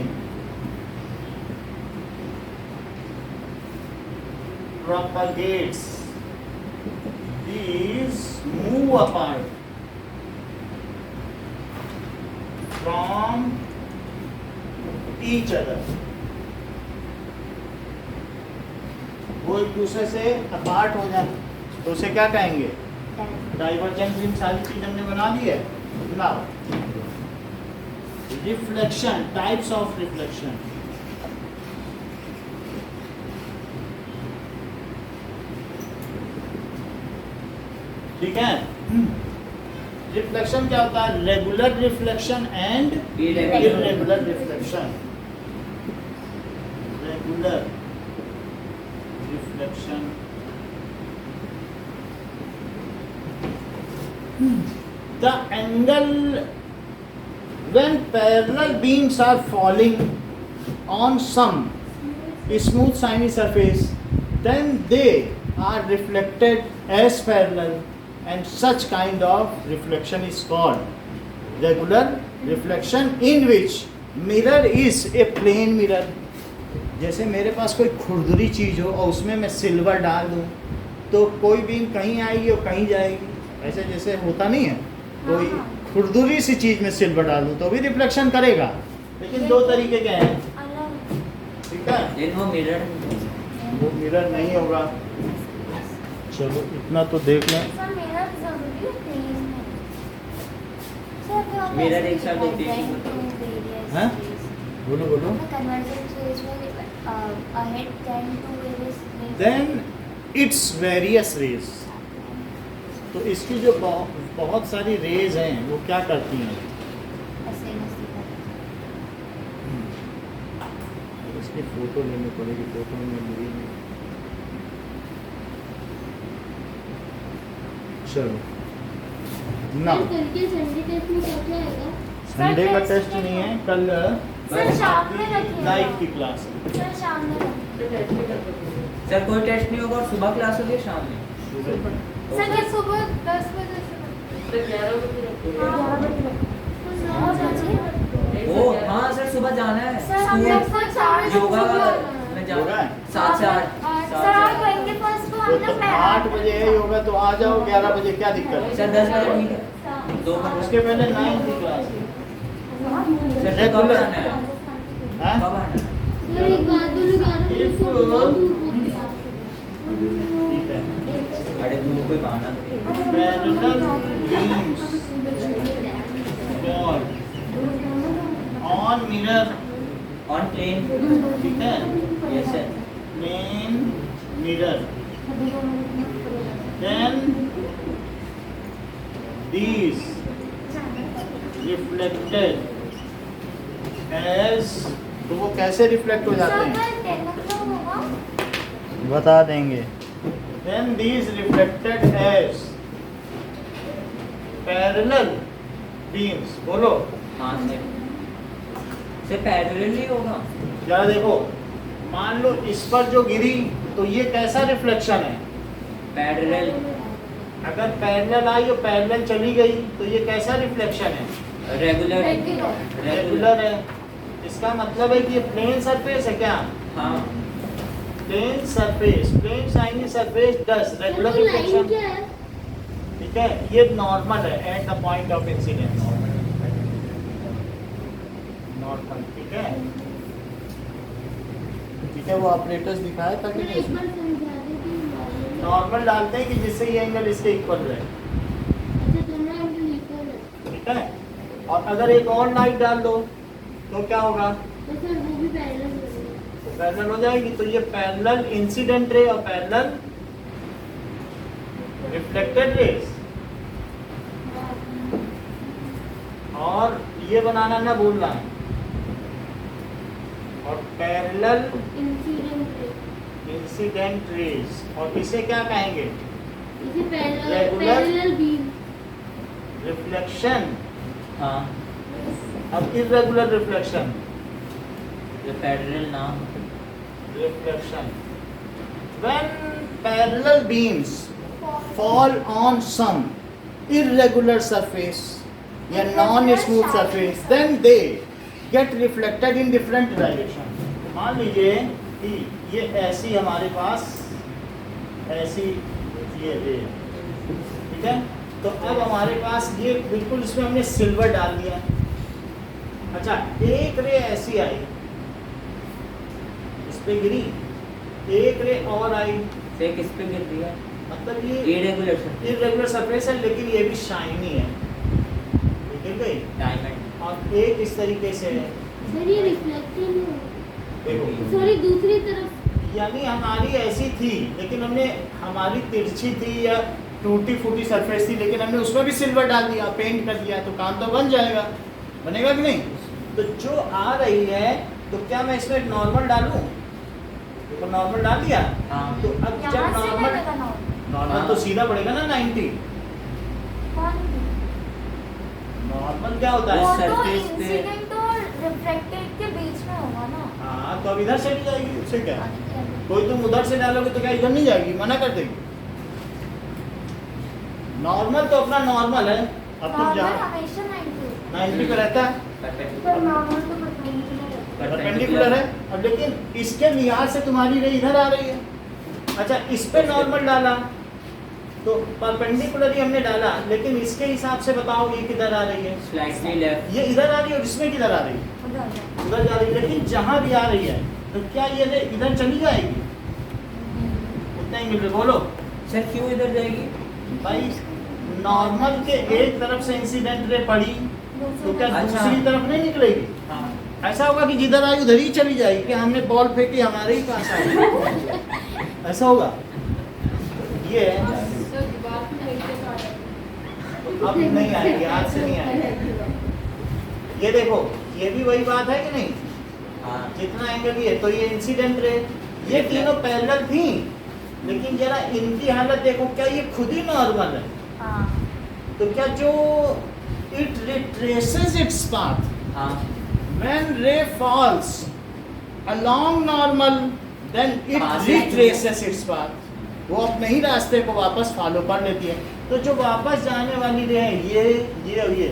propagates, these move apart from each other. वो एक दूसरे से अपार्ट हो जाए तो उसे क्या कहेंगे? Divergent beam. सारी चीज हमने बना ली है। Now reflection, types of reflection. ठीक है। रिफ्लेक्शन क्या होता है? Regular reflection and irregular reflection. Regular reflection, the angle when parallel beams are falling on some smooth shiny surface, then they are reflected as parallel, and such kind of reflection is called regular reflection, in which mirror is a plane mirror. जैसे मेरे पास कोई खुरदुरी चीज़ हो और उसमें मैं silver डाल दूँ तो कोई बीम कहीं आएगी और कहीं जाएगी, ऐसे जैसे होता नहीं है। कोई खुरदुरी सी चीज़ में सिल्वर डाल दूँ तो भी रिफ्लेक्शन करेगा, लेकिन दो तरीके के हैं। ठीक है, Then वो mirror. वो मिरर नहीं होगा। चलो इतना तो देख लें। मेरा एक साथ होती है। हैं? बोलो बोलो। देन इट्स वेरियस रेज, तो इसकी जो बहुत सारी रेज हैं वो क्या करती हैं? इसकी फोटो लेनी पड़ेगी, फोटो में मिली नहीं। चलो ना, संडे का टेस्ट नहीं है, कल सर शाम में रखिएगा। नाइट की क्लास है। सर शाम में रखिएगा। सर कोई टेस्ट नहीं होगा और सुबह क्लास होगी शाम में? सर ये सुबह 10 बजे से 11 बजे रखो। 9 बजे। ओ हाँ सर, सुबह जाना है सर हम लोग स्कूल। सर 4 बजे योगा सुबह- में योगा जाना है? 7 से 8। सर आज 21st को हम तो लोग 8 बजे है योगा, तो आ जाओ 11 बजे, क्या दिक्कत है? सर 10 बजे ठीक है। 2 उसके पहले 9 की क्लास है। सर कब आना है? हाँ? कब आना है? ठीक है। अरे तुम कोई बहाना नहीं। Parallel beams fall on mirror, on plane. ठीक है? Yes sir. Plane mirror. Then these reflected as, तो वो कैसे रिफ्लेक्ट हो जाते हैं सर 10 o'clock होगा। बता देंगे। Then these reflected as parallel beams, बोलो हाँ सर। सर पैरेलल नहीं होगा? जरा देखो, मान लो इस पर जो गिरी तो ये कैसा रिफ्लेक्शन है? पैरेलल। अगर पैरेलल आई और पैरेलल चली गई तो ये कैसा रिफ्लेक्शन है? रेगुलर। रेगुलर है। इसका मतलब है कि ये प्लेन सरफेस है क्या? हाँ plane surface, plane shiny surface does regular reflection, ठीक है? ये नॉर्मल है at the point of incidence, normal, ठीक है? ठीक है, वो ऑपरेटर्स दिखाया था कि नहीं? नॉर्मल डालते हैं कि जिससे ये एंगल इसके इक्वल रहे, ठीक है? और अगर एक और लाइट डाल दो तो क्या होगा? पैरेलल हो जाएगी। तो ये पैरेलल इंसिडेंट रे और पैरेलल रिफ्लेक्टेड रेज, और ये बनाना ना भूलना है। और पैरेलल इंसिडेंट रेज, और इसे क्या कहेंगे? रिफ्लेक्शन। हाँ। अब इर्रेगुलर रिफ्लेक्शन, ये पैरेलल नाम। reflection. When parallel beams fall on some irregular surface या non-smooth surface, then they get reflected in different direction. मान लीजिए कि ये ऐसी हमारे पास ऐसी ये रे, ठीक है? तो अब हमारे पास ये बिल्कुल इसमें हमने सिल्वर डाल दिया। अच्छा, एक रे ऐसी आई, पे गिरी, एक रे और आई, से किस पे गिर रही है? मतलब ये इरेगुलर सरफेस है लेकिन ये भी शाइनी है, गिर गई। डायमंड। और एक इस तरीके से है, देखो, दूसरी तरफ यानी हमारी ऐसी थी लेकिन हमने, हमारी तिरछी थी या टूटी फूटी सरफेस थी लेकिन हमने उसमें भी सिल्वर डाल दिया, पेंट कर दिया, तो काम तो बन जाएगा, बनेगा कि नहीं? तो जो आ रही है तो क्या मैं इसमें नॉर्मल डालूं? तो नॉर्मल डाल दिया। हाँ। तो अब जब यहाँ से नॉर्मल, लगेगा नॉर्मल। नॉर्मल तो सीधा पड़ेगा ना 90। नॉर्मल क्या होता वो है? तो surface पे- इंसिडेंट और रिफ्लेक्टेड के बीच में होगा ना। हाँ, तो अब इधर से भी जाएगी, उससे क्या? कोई तुम उधर से डालोगे तो क्या इधर नहीं जाएगी? मना कर देगी। नॉर्मल तो अपना नॉर्मल है। अब तुम नॉर्मल जहाँ हमेशा 90 पे रहता है, पर नॉर्मल तो परपेंडिकुलर है। परपेंडिकुलर है। अब लेकिन इसके लिहाज से तुम्हारी रे इधर आ रही है। अच्छा, इस पे नॉर्मल डाला तो परपेंडिकुलर ही हमने डाला, लेकिन इसके हिसाब से बताओ ये किधर आ रही है? Slightly left. ये इधर आ रही है और इसमें किधर आ रही है? उधर। उधर जा रही है। लेकिन जहाँ भी आ रही है तो क्या ये रे इधर चली जाएगी? उतना ही मिल रहा, बोलो सर क्यों इधर जाएगी? भाई। नॉर्मल के एक तरफ से इंसिडेंट रे पड़ी तो क्या अच्छा। दूसरी तरफ नहीं निकलेगी? हाँ। ऐसा होगा कि जिधर आई उधर ही चली जाएगी कि हमने बॉल फेंकी हमारे ही पास आई, ऐसा होगा। ये है। अब नहीं आएगी, आज से नहीं आएगी। ये देखो, ये भी वही बात है कि नहीं? हाँ जितना एंगल ये, तो ये इंसिडेंट रे, ये तीनों पैरेलल थी, लेकिन जरा इनकी हालत देखो, क्या ये खुद ही नॉर्मल है? हाँ तो क्या जो इट retraces its path हाँ when ray falls along normal, then it Pass retraces its path, वो अपने ही रास्ते को वापस फॉलो कर लेती है। तो जो वापस जाने वाली रे है ये और ये,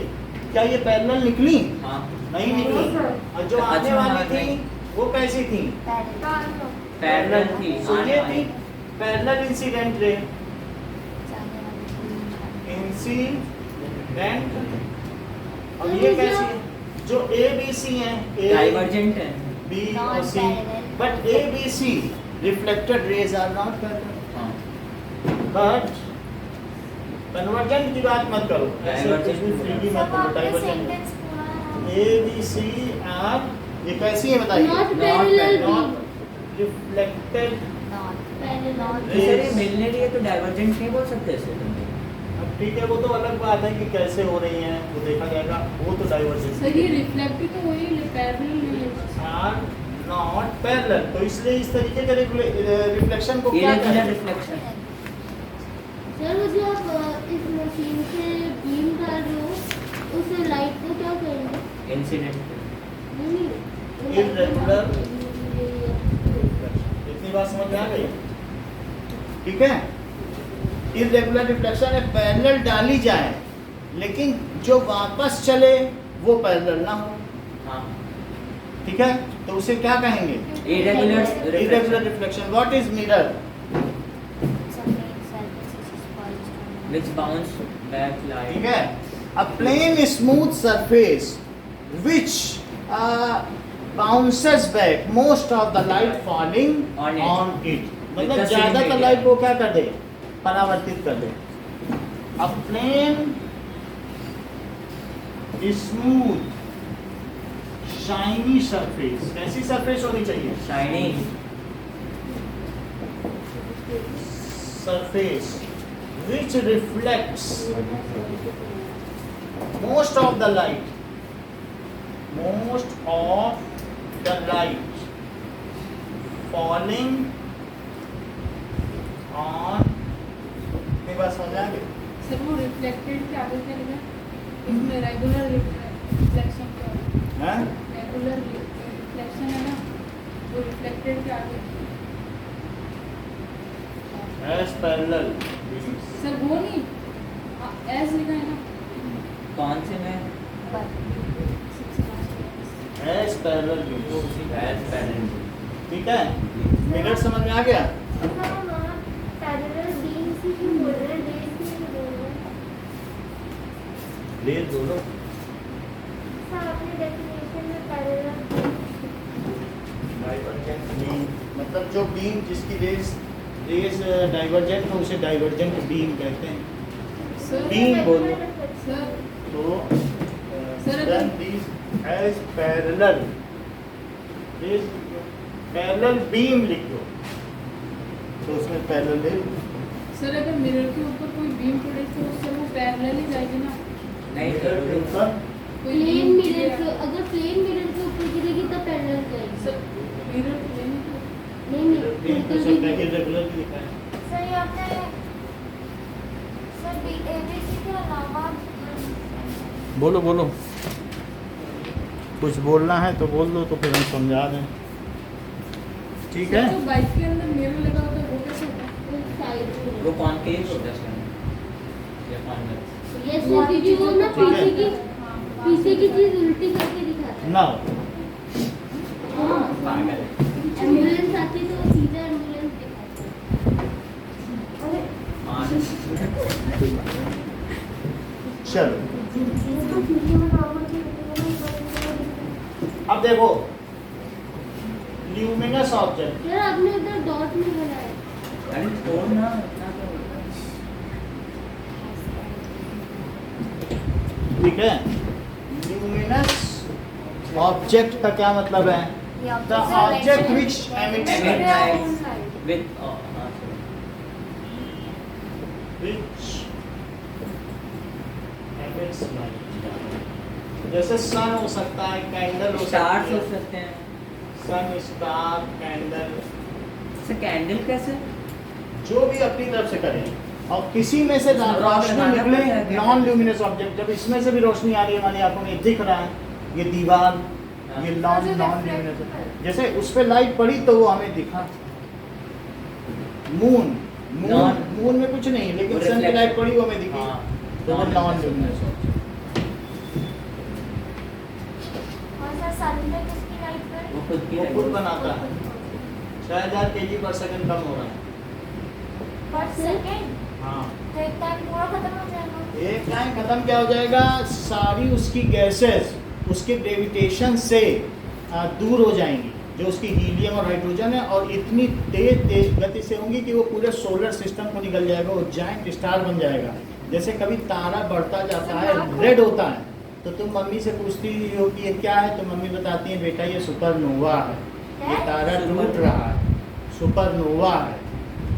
क्या ये पैरेलल निकली? हाँ नहीं निकली। और जो आने अच्छा, वाली थी नहीं। वो कैसी थी? पैरेलल पैरेलल थी So आने ये वाली। थी पैरेलल इंसिडेंट रे, जाने वाली इंसिडेंट। और ये कैसी है? जो ए बी सी है, ए डाइवर्जेंट है। बी Not और सी, parallel. But A B C reflected rays are not parallel. हाँ बट कन्वर्जेंट की बात मत करो, ऐसे कुछ भी Divergent फ्रीली मत सब करो। आपने डाइवर्जेंट सेंटेंस पूरा ए बी सी आर, ये कैसी है बताइए? Not parallel Not reflected. Not तो सर ये मिलने रही है तो डाइवर्जेंट नहीं बोल सकते इसे तुम? अब ठीक है, वो तो अलग बात है कि कैसे हो रही हैं, वो देखा जाएगा, वो तो डाइवर्जेंट सर ये रिफ्लेक्टिव तो वही पैरेलल नहीं है। Are not parallel. तो इसलिए इस तरीके के रिफ्लेक्शन को क्या इरेगुलर कहते हैं? रिफ्लेक्शन। सर वो जो आप इस मशीन से बीम डाल रहे हो उस लाइट को क्या करेंगे? इंसिडेंट। Irregular इतनी बात समझ में आ गई? ठीक है, इरेगुलर रिफ्लेक्शन है, पैरेलल डाली जाए लेकिन जो वापस चले वो पैरेलल ना हो। हाँ ठीक है, तो उसे क्या कहेंगे? Irregular irregular reflection. What is mirror? which bounce back light। ठीक है, a plain smooth surface which bounces back most of the light falling On it. on it। With मतलब the same ज्यादातर medium। लाइट को क्या कर दे? परावर्तित कर दे। a plain smooth shiny surface, कैसी सरफेस होनी चाहिए? Shining. Surface which reflects most of the light falling on। ये बात समझ आ गई? सर वो रिफ्लेक्टेड के आगे क्या लिखा है? इसमें रेगुलर रिफ्लेक्शन क्या है? हैं? रेगुलर रिफ्लेक्शन है ना, वो रिफ्लेक्टेड के आगे। As parallel। सर वो नहीं, एस लिखा है ना। कौन से में? As parallel। As parallel। ठीक है, मिरर समझ में आ गया? पैरेलल बीम से क्यों बोल रहे हैं? रेस से क्यों बोल रहे हैं? ले दोनों। सर आपने डेफिनेशन में पैरेलल डाइवर्जेंट बीम मतलब जो बीम जिसकी रेस डाइवर्जेंट हो उसे डाइवर्जेंट बीम कहते हैं। सर बीम बोलो सर तो Sir, then these as parallel, this parallel beam लिख दो तो उसमें पैरेलल है। सर अगर मिरर के ऊपर कोई बीम पड़े तो उससे वो पैरेलल ही जाएगी ना। नहीं मिरर के जरूरी। ऊपर प्लेन मिरर के, अगर प्लेन मिरर के ऊपर गिरेगी तब पैरेलल जाएगी। सर मिरर प्लेन नहीं नहीं बीम को बिल्कुल सब भी रेगुलर भी लिखा है। सर ये आपने सर एबीसी के अलावा बोलो बोलो, कुछ बोलना है तो बोल दो तो फिर हम समझा दें। ठीक है, सर जो बाइक के अंदर मिरर लगा होता है वो कैसे होता है? उस साइड में। वो कॉन्केव होता है इसका। ये कॉन्वेक्स। ये सर क्योंकि वो ना ठीक है। पीछे की चीज उल्टी करके दिखाता है। ना पागल है। एम्बुलेंस आती तो वो सीधा एम्बुलेंस दिखाता है। हाँ। चलो अब देखो ल्यूमिनस ऑब्जेक्ट। यार आपने उधर डॉट नहीं बनाया। अरे छोड़ ना इतना क्या होता है? ठीक है, ल्यूमिनस ऑब्जेक्ट का क्या मतलब है? The object which emits Emit light. light with हाँ, sorry। Which emits light। जैसे सन हो सकता है, कैंडल हो स्टार्स सकती हो है, सकते हैं। सन, स्टार, कैंडल, सर कैंडल कैसे? जो भी अपनी तरफ से करें, और किसी में से उसमें रोशनी लगाना निकले पड़ता है क्या? नॉन ल्यूमिनस ऑब्जेक्ट, जब इसमें से भी रोशनी आ रही है हमारी आंखों में, दिख रहा है ये दीवार, ये नॉन ल्यूमिनस है, जैसे उस पर लाइट पड़ी तो वो हमें दिखा। मून मून में कुछ नहीं, लेकिन वो सन की reflection। लाइट पड़ी वो हमें दिखी, हाँ, तो वो नॉन ल्यूमिनस ऑब्जेक्ट। और सर सन में किसकी लाइट पर? वो खुद की वो light। खुद बनाता है, 6000 kg पर सेकंड कम हो रहा है। पर सेकेंड हाँ, तो एक टाइम पूरा खत्म हो जाएगा। एक टाइम खत्म क्या हो जाएगा, सारी उसकी गैसेस उसके ग्रेविटेशन से दूर हो जाएंगी, जो उसकी हीलियम और हाइड्रोजन है, और इतनी तेज गति से होंगी कि वो पूरे सोलर सिस्टम को निकल जाएगा, वो जाइंट स्टार बन जाएगा। जैसे कभी तारा बढ़ता जाता है, रेड होता है, तो तुम मम्मी से पूछती हो कि ये क्या है, तो मम्मी बताती है बेटा ये सुपरनोवा है, ये तारा टूट रहा है, सुपरनोवा है,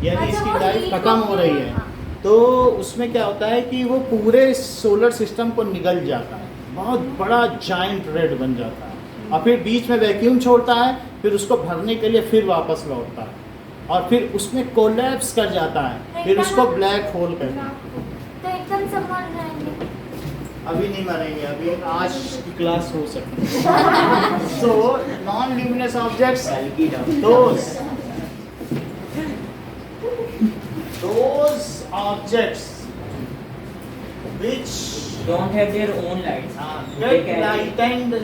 यानी अच्छा, इसकी वो लाइफ heat खत्म को हो रही है। हाँ। तो उसमें क्या होता है कि वो पूरे सोलर सिस्टम को निगल जाता है, बहुत बड़ा जाइंट रेड बन जाता है, और फिर बीच में वैक्यूम छोड़ता है, फिर उसको भरने के लिए फिर वापस लौटता है, और फिर उसमें कोलैप्स कर जाता है, फिर उसको ब्लैक होल कहते हैं। तो एकदम सब मर जाएंगे। अभी नहीं मरेंगे, अभी आज की क्लास हो सकती है। सो नॉन ल्यूमिनस ऑब्जेक्ट्स, कल की down. those objects which Don't have their own lights. They get can- lightened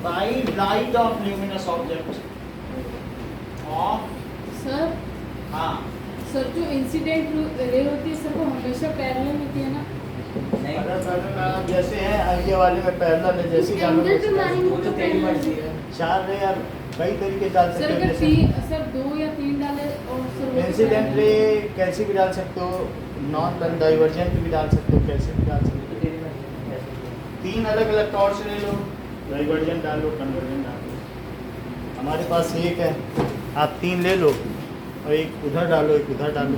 by light of luminous object of sir हाँ सर जो इंसिडेंट रे होती है सर वो हमेशा पैरेलल होती है ना? नहीं, अगर पैरेलल जैसे है ये वाले में पैरेलल है, जैसे एंगल पे मारेंगे वो तो तेरी मर्जी है। चार रे यार कई तरीके डाल सर सकते हो, अगर जैसे सर 2 या 3 डाले और सर वो इंसिडेंट रे कैसे भी डाल सकते हो, नॉन डाइवर्जेंट भी डाल सकते हो, कैसे भी डाल सकते तो तेरी मर्जी है। 3 अलग अलग टॉर्च ले लो, डाइवर्जेंट डाल लो, कन्वर्जेंट डाल लो। हमारे पास एक है, आप 3 ले लो, और एक उधर डालो, एक उधर डालो।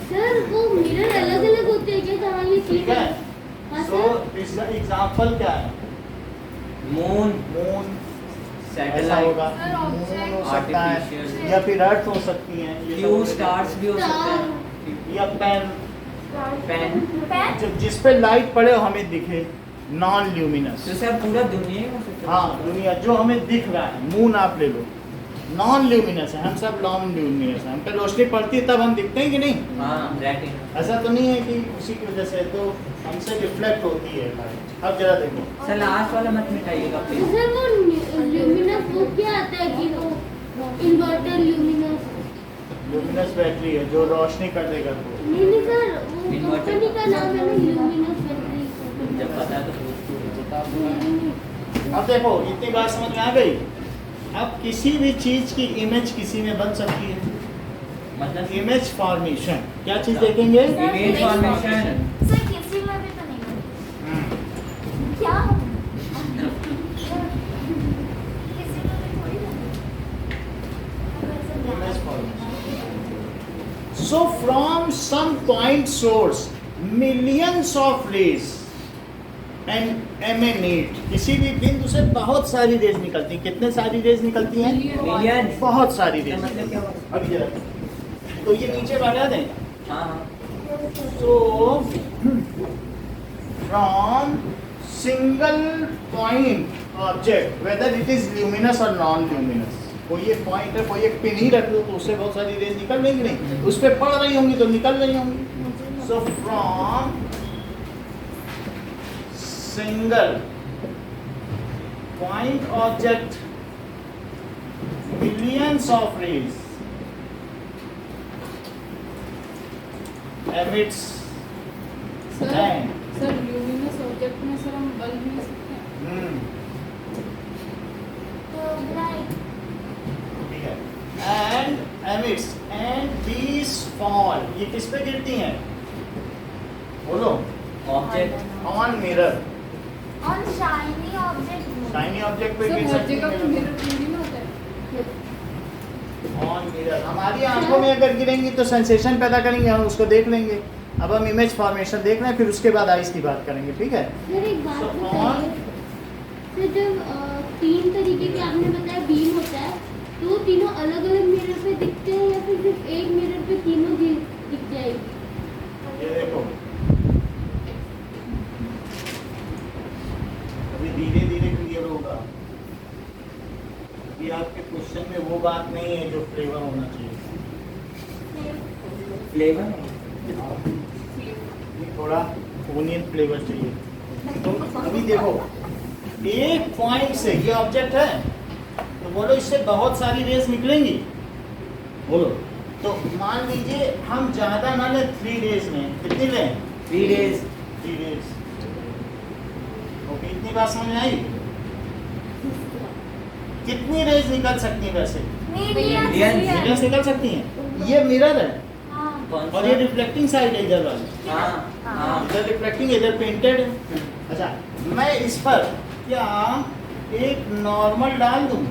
सर वो मिरर अलग अलग होते हैं क्या हमारी ठीक है, हाँ सो सर। इसका एग्जाम्पल क्या है, मून, मून ऐसा सैटेलाइट, होगा, सर, मून object, हो सकता है, artificial, या फिर अर्थ हो सकती है, ये फ्यू सब स्टार्स भी हो सकते हैं, या पेन, पेन। पेन जिस पे लाइट पड़े और हमें दिखे, नॉन ल्यूमिनस। तो सर पूरा दुनिया ही हो सकता है। हाँ, दुनिया जो हमें दिख रहा है, मून आप ले लो, नॉन ल्यूमिनस है, हम सब नॉन ल्यूमिनस हैं, हम पे रोशनी पड़ती है तब हम दिखते हैं कि नहीं? हाँ, रेटिना। ऐसा तो नहीं है कि उसी की वजह से, तो हमसे रिफ्लेक्ट होती है लाइट। अब जरा देखो, सर लास्ट वाला मत मिटाइएगा तो प्लीज। सर वो ल्यूमिनस वो क्या आता है कि वो इन्वर्टर ल्यूमिनस? ल्यूमिनस बैटरी है जो रोशनी कर देगा तो। नहीं सर वो Inverter। कंपनी का नाम है ना ल्यूमिनस बैटरी। जब पता है तो अब देखो इतनी बात समझ में आ गई। अब किसी भी चीज की इमेज किसी में बन सकती है, मतलब इमेज फॉर्मेशन। क्या चीज देखेंगे? Image formation. सर किसी में भी तो नहीं बनी। क्या किसी में भी थोड़ी बनी। Image formation. So from some point source, millions of rays and emanate. किसी भी बिंदु से बहुत सारी रेज निकलती हैं। कितने सारी रेज निकलती हैं? मिलियन। बहुत सारी रेज। मतलब क्या हुआ? अभी जरा तो ये नीचे बढ़ा दें। हाँ हाँ। So from single point object, whether it is luminous or non-luminous, कोई एक पॉइंट है, कोई एक पिन ही रख लो तो उससे बहुत सारी रेज निकल रही नहीं, उस पर पड़ रही होंगी तो निकल रही होंगी। So from single point object millions of rays emits and sir luminous object में सर हम बल्ब ले सकते हैं? तो ब्राइट ठीक है, and emits and these fall, ये किस पे गिरती हैं? बोलो। Object on mirror, on shiny object. Shiny object पे सर गिर हर सकती जगह पे है। मिरर थोड़ी ना होता है। ऑन मिरर हमारी आंखों में अगर गिरेंगी तो सेंसेशन पैदा करेंगे, हम उसको देख लेंगे। अब हम इमेज फॉर्मेशन देख रहे हैं, फिर उसके बाद आइस की बात करेंगे, ठीक है? सर एक बात So, बताइए तो जब 3 तरीके के आपने बताया बीम होता है, तो वो तीनों अलग अलग मिरर पे दिखते हैं या फिर सिर्फ एक मिरर पे तीनों दिख जाएगी? ये देखो, अभी धीरे धीरे क्लियर होगा। अभी आपके क्वेश्चन में वो बात नहीं है जो फ्लेवर होना चाहिए। फ्लेवर ये थोड़ा ओनियन फ्लेवर चाहिए। तो अभी देखो, एक पॉइंट से ये ऑब्जेक्ट है, तो बोलो इससे बहुत सारी रेस निकलेंगी, बोलो। तो मान लीजिए हम ज्यादा ना लें, 3 रेस में। कितनी लें? 3 days 3 रेस। ओके, इतनी बात समझ में आई? कितनी रेस निकल सकती है वैसे? मीडियम। निकल सकती हैं। ये मिरर है हाँ कौन और ये रिफ्लेक्टिंग साइड है इधर वाली। हाँ इधर रिफ्लेक्टिंग, इधर पेंटेड है। अच्छा, मैं इस पर क्या एक नॉर्मल डाल दूं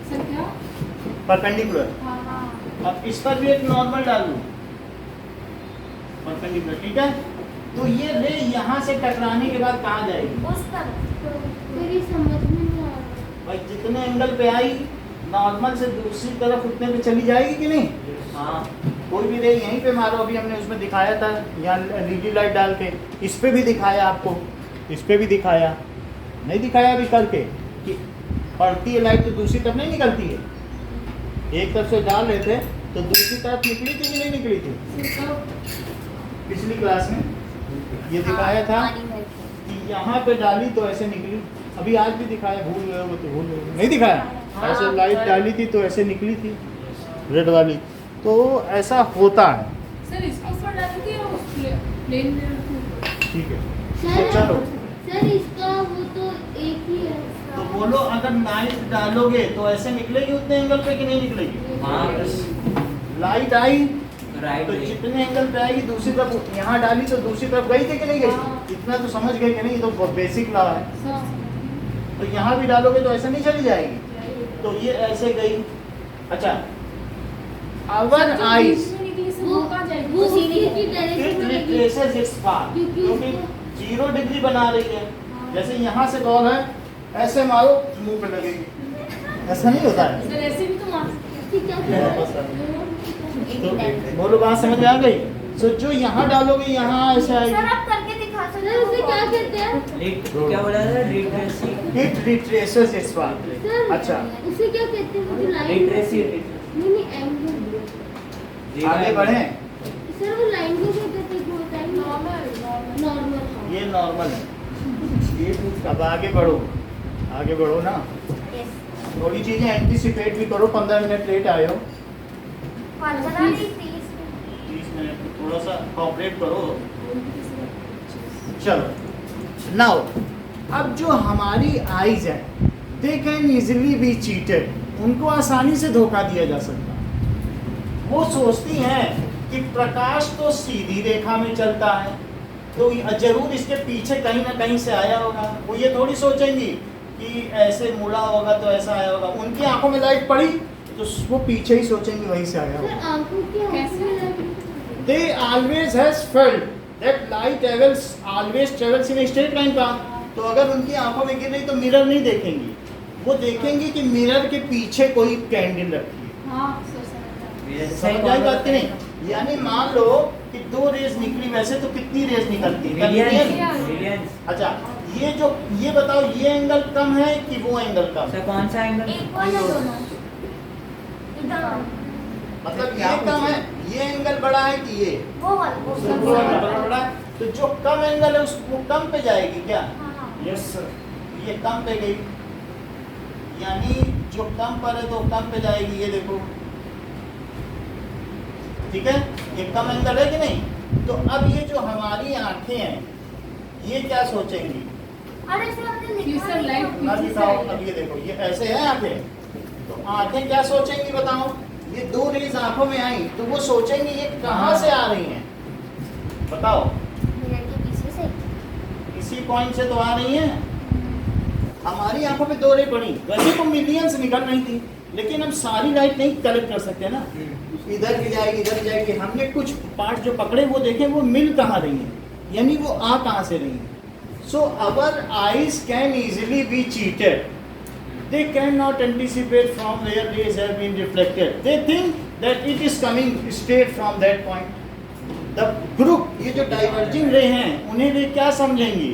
सर क्या? परपेंडिकुलर, हाँ हाँ। अब इस पर भी एक नॉर्मल डाल दूं परपेंडिकुलर, ठीक है? तो ये रे यहाँ से टकराने के बाद कहाँ जाएगी? उस तरफ। तो फिर ये समझ में नहीं आ रहा। भाई जितने एंगल पे आई, नॉर्मल से दूसरी तरफ उतने पे चली जाएगी कि नहीं? हाँ कोई भी रे यहीं पे मारो, अभी हमने उसमें दिखाया था, यहाँ लीडी लाइट डाल के। इस पे भी दिखाया आपको, इस पे भी दिखाया, नहीं दिखाया अभी करके कि पड़ती है लाइट तो दूसरी तरफ नहीं निकलती है। एक तरफ से डाल रहे थे तो दूसरी तरफ निकली थी कि नहीं निकली थी? पिछली क्लास में ये दिखाया था पानी भर के। कि यहाँ पे डाली तो ऐसे निकली। अभी आज भी दिखाया, भूल गए हो तो भूल गए, नहीं दिखाया? ऐसे लाइट डाली थी तो ऐसे निकली थी रेड वाली। तो ऐसा होता है, सर इसको ऊपर डाल दिया उस प्लेन मिरर के ऊपर। ठीक है? सर तो चलो, सर इसका वो तो एक ही है। तो बोलो अगर लाइट डालोगे तो ऐसे निकलेगी उतने एंगल पे कि नहीं निकलेगी? हाँ लाइट आई राइट तो जितने एंगल पे आएगी दूसरी तरफ, यहाँ डाली तो दूसरी तरफ गई थी कि नहीं गई? हाँ। इतना तो समझ गए कि नहीं? ये तो बेसिक लॉ है। सर तो यहाँ भी डालोगे तो ऐसे नहीं चली जाएगी, तो ये ऐसे गई। अच्छा, आवर आईज वो कहाँ जाएगी? वो उसी उसी में की डायरेक्शन इट में लगी। रिट्रेसेस इट्स पाथ, क्योंकि क्योंकि 0 डिग्री बना रही है। जैसे यहाँ से बॉल है, ऐसे मारो मुंह पे लगेगी, ऐसा नहीं होता है। सर ऐसे भी तो मार सकते हैं। ठीक है वापस आ एक तो बोलो बात समझ में आ गई? तो जो यहाँ डालोगे यहाँ ऐसे सर आएगी। आप करके दिखा सकते सर उसे क्या कहते हैं? क्या बोला था? Retracing it retraces its path. Sir अच्छा, उसे क्या कहते हैं? वो जो लाइन रिट्रेसिंग नहीं एंगल। आगे बढ़े। सर वो लाइन को क्या कहते हैं? जो होता है नॉर्मल नॉर्मल। ये नॉर्मल है। ये अब आगे बढ़ो ना। यस। थोड़ी चीजें एंटीसिपेट भी करो। 15 मिनट लेट आए हो, 30 मिनट थोड़ा सा कॉपरेट करो। चलो, नाउ अब जो हमारी आईज है, they can easily be cheated. उनको आसानी से धोखा दिया जा सकता है। वो सोचती हैं कि प्रकाश तो सीधी रेखा में चलता है, तो जरूर इसके पीछे कहीं ना कहीं से आया होगा। वो ये थोड़ी सोचेंगी कि ऐसे मुड़ा होगा तो ऐसा आया होगा। उनकी आंखों में लाइट पड़ी तो वो पीछे ही सोचेंगे वहीं से आया होगा। सर आंखों की कैसे? They always has felt that light always travels in a straight line path. तो अगर उनकी आंखों में गिर रही तो मिरर नहीं देखेंगी, वो देखेंगी कि मिरर के पीछे कोई कैंडल रखी है। हाँ सर समझ समझ आई बात कि नहीं? यानी मान लो कि 2 रेज निकली, वैसे तो कितनी रेज निकलती है? मिलियंस। अच्छा, ये बताओ, ये एंगल कम है कि वो एंगल कम है? सर कौन सा एंगल? इक्वल है दोनों इधर। मतलब ये कम है, ये एंगल बड़ा है कि ये? वो वाला वो वो एंगल बड़ा है, तो जो कम एंगल है उसको कम पे जाएगी क्या? हाँ यस सर, ये कम पे गई, यानी जो कम पर है तो कम पे जाएगी। ये देखो, ठीक है? ये कम एंगल है कि नहीं? तो अब ये जो हमारी आंखें हैं, ये क्या सोचेंगी? अरे सर हमने ये लिखा सर नहीं लाइट था। ना दिखाओ। अब ये देखो, ये ऐसे है आंखें, तो आंखें क्या सोचेंगी बताओ? ये 2 रेज आंखों में आई तो वो सोचेंगी ये कहाँ से आ रही हैं? बताओ। मिरर के पीछे से। इसी पॉइंट से तो आ रही हैं। हमारी आंखों पे 2 रे पड़ी, वैसे तो मिलियंस निकल रही थी, लेकिन हम सारी लाइट नहीं कलेक्ट कर सकते ना। इधर भी जाएगी, इधर जाएगी। हमने कुछ पार्ट जो पकड़े वो देखे, वो मिल कहाँ रही हैं, यानी वो आ कहाँ से रही हैं। So our eyes can easily be cheated. They cannot anticipate from where rays have been reflected. They think that it is coming straight from that point. The group, ये जो diverging ray हैं, उन्हें वे क्या समझेंगी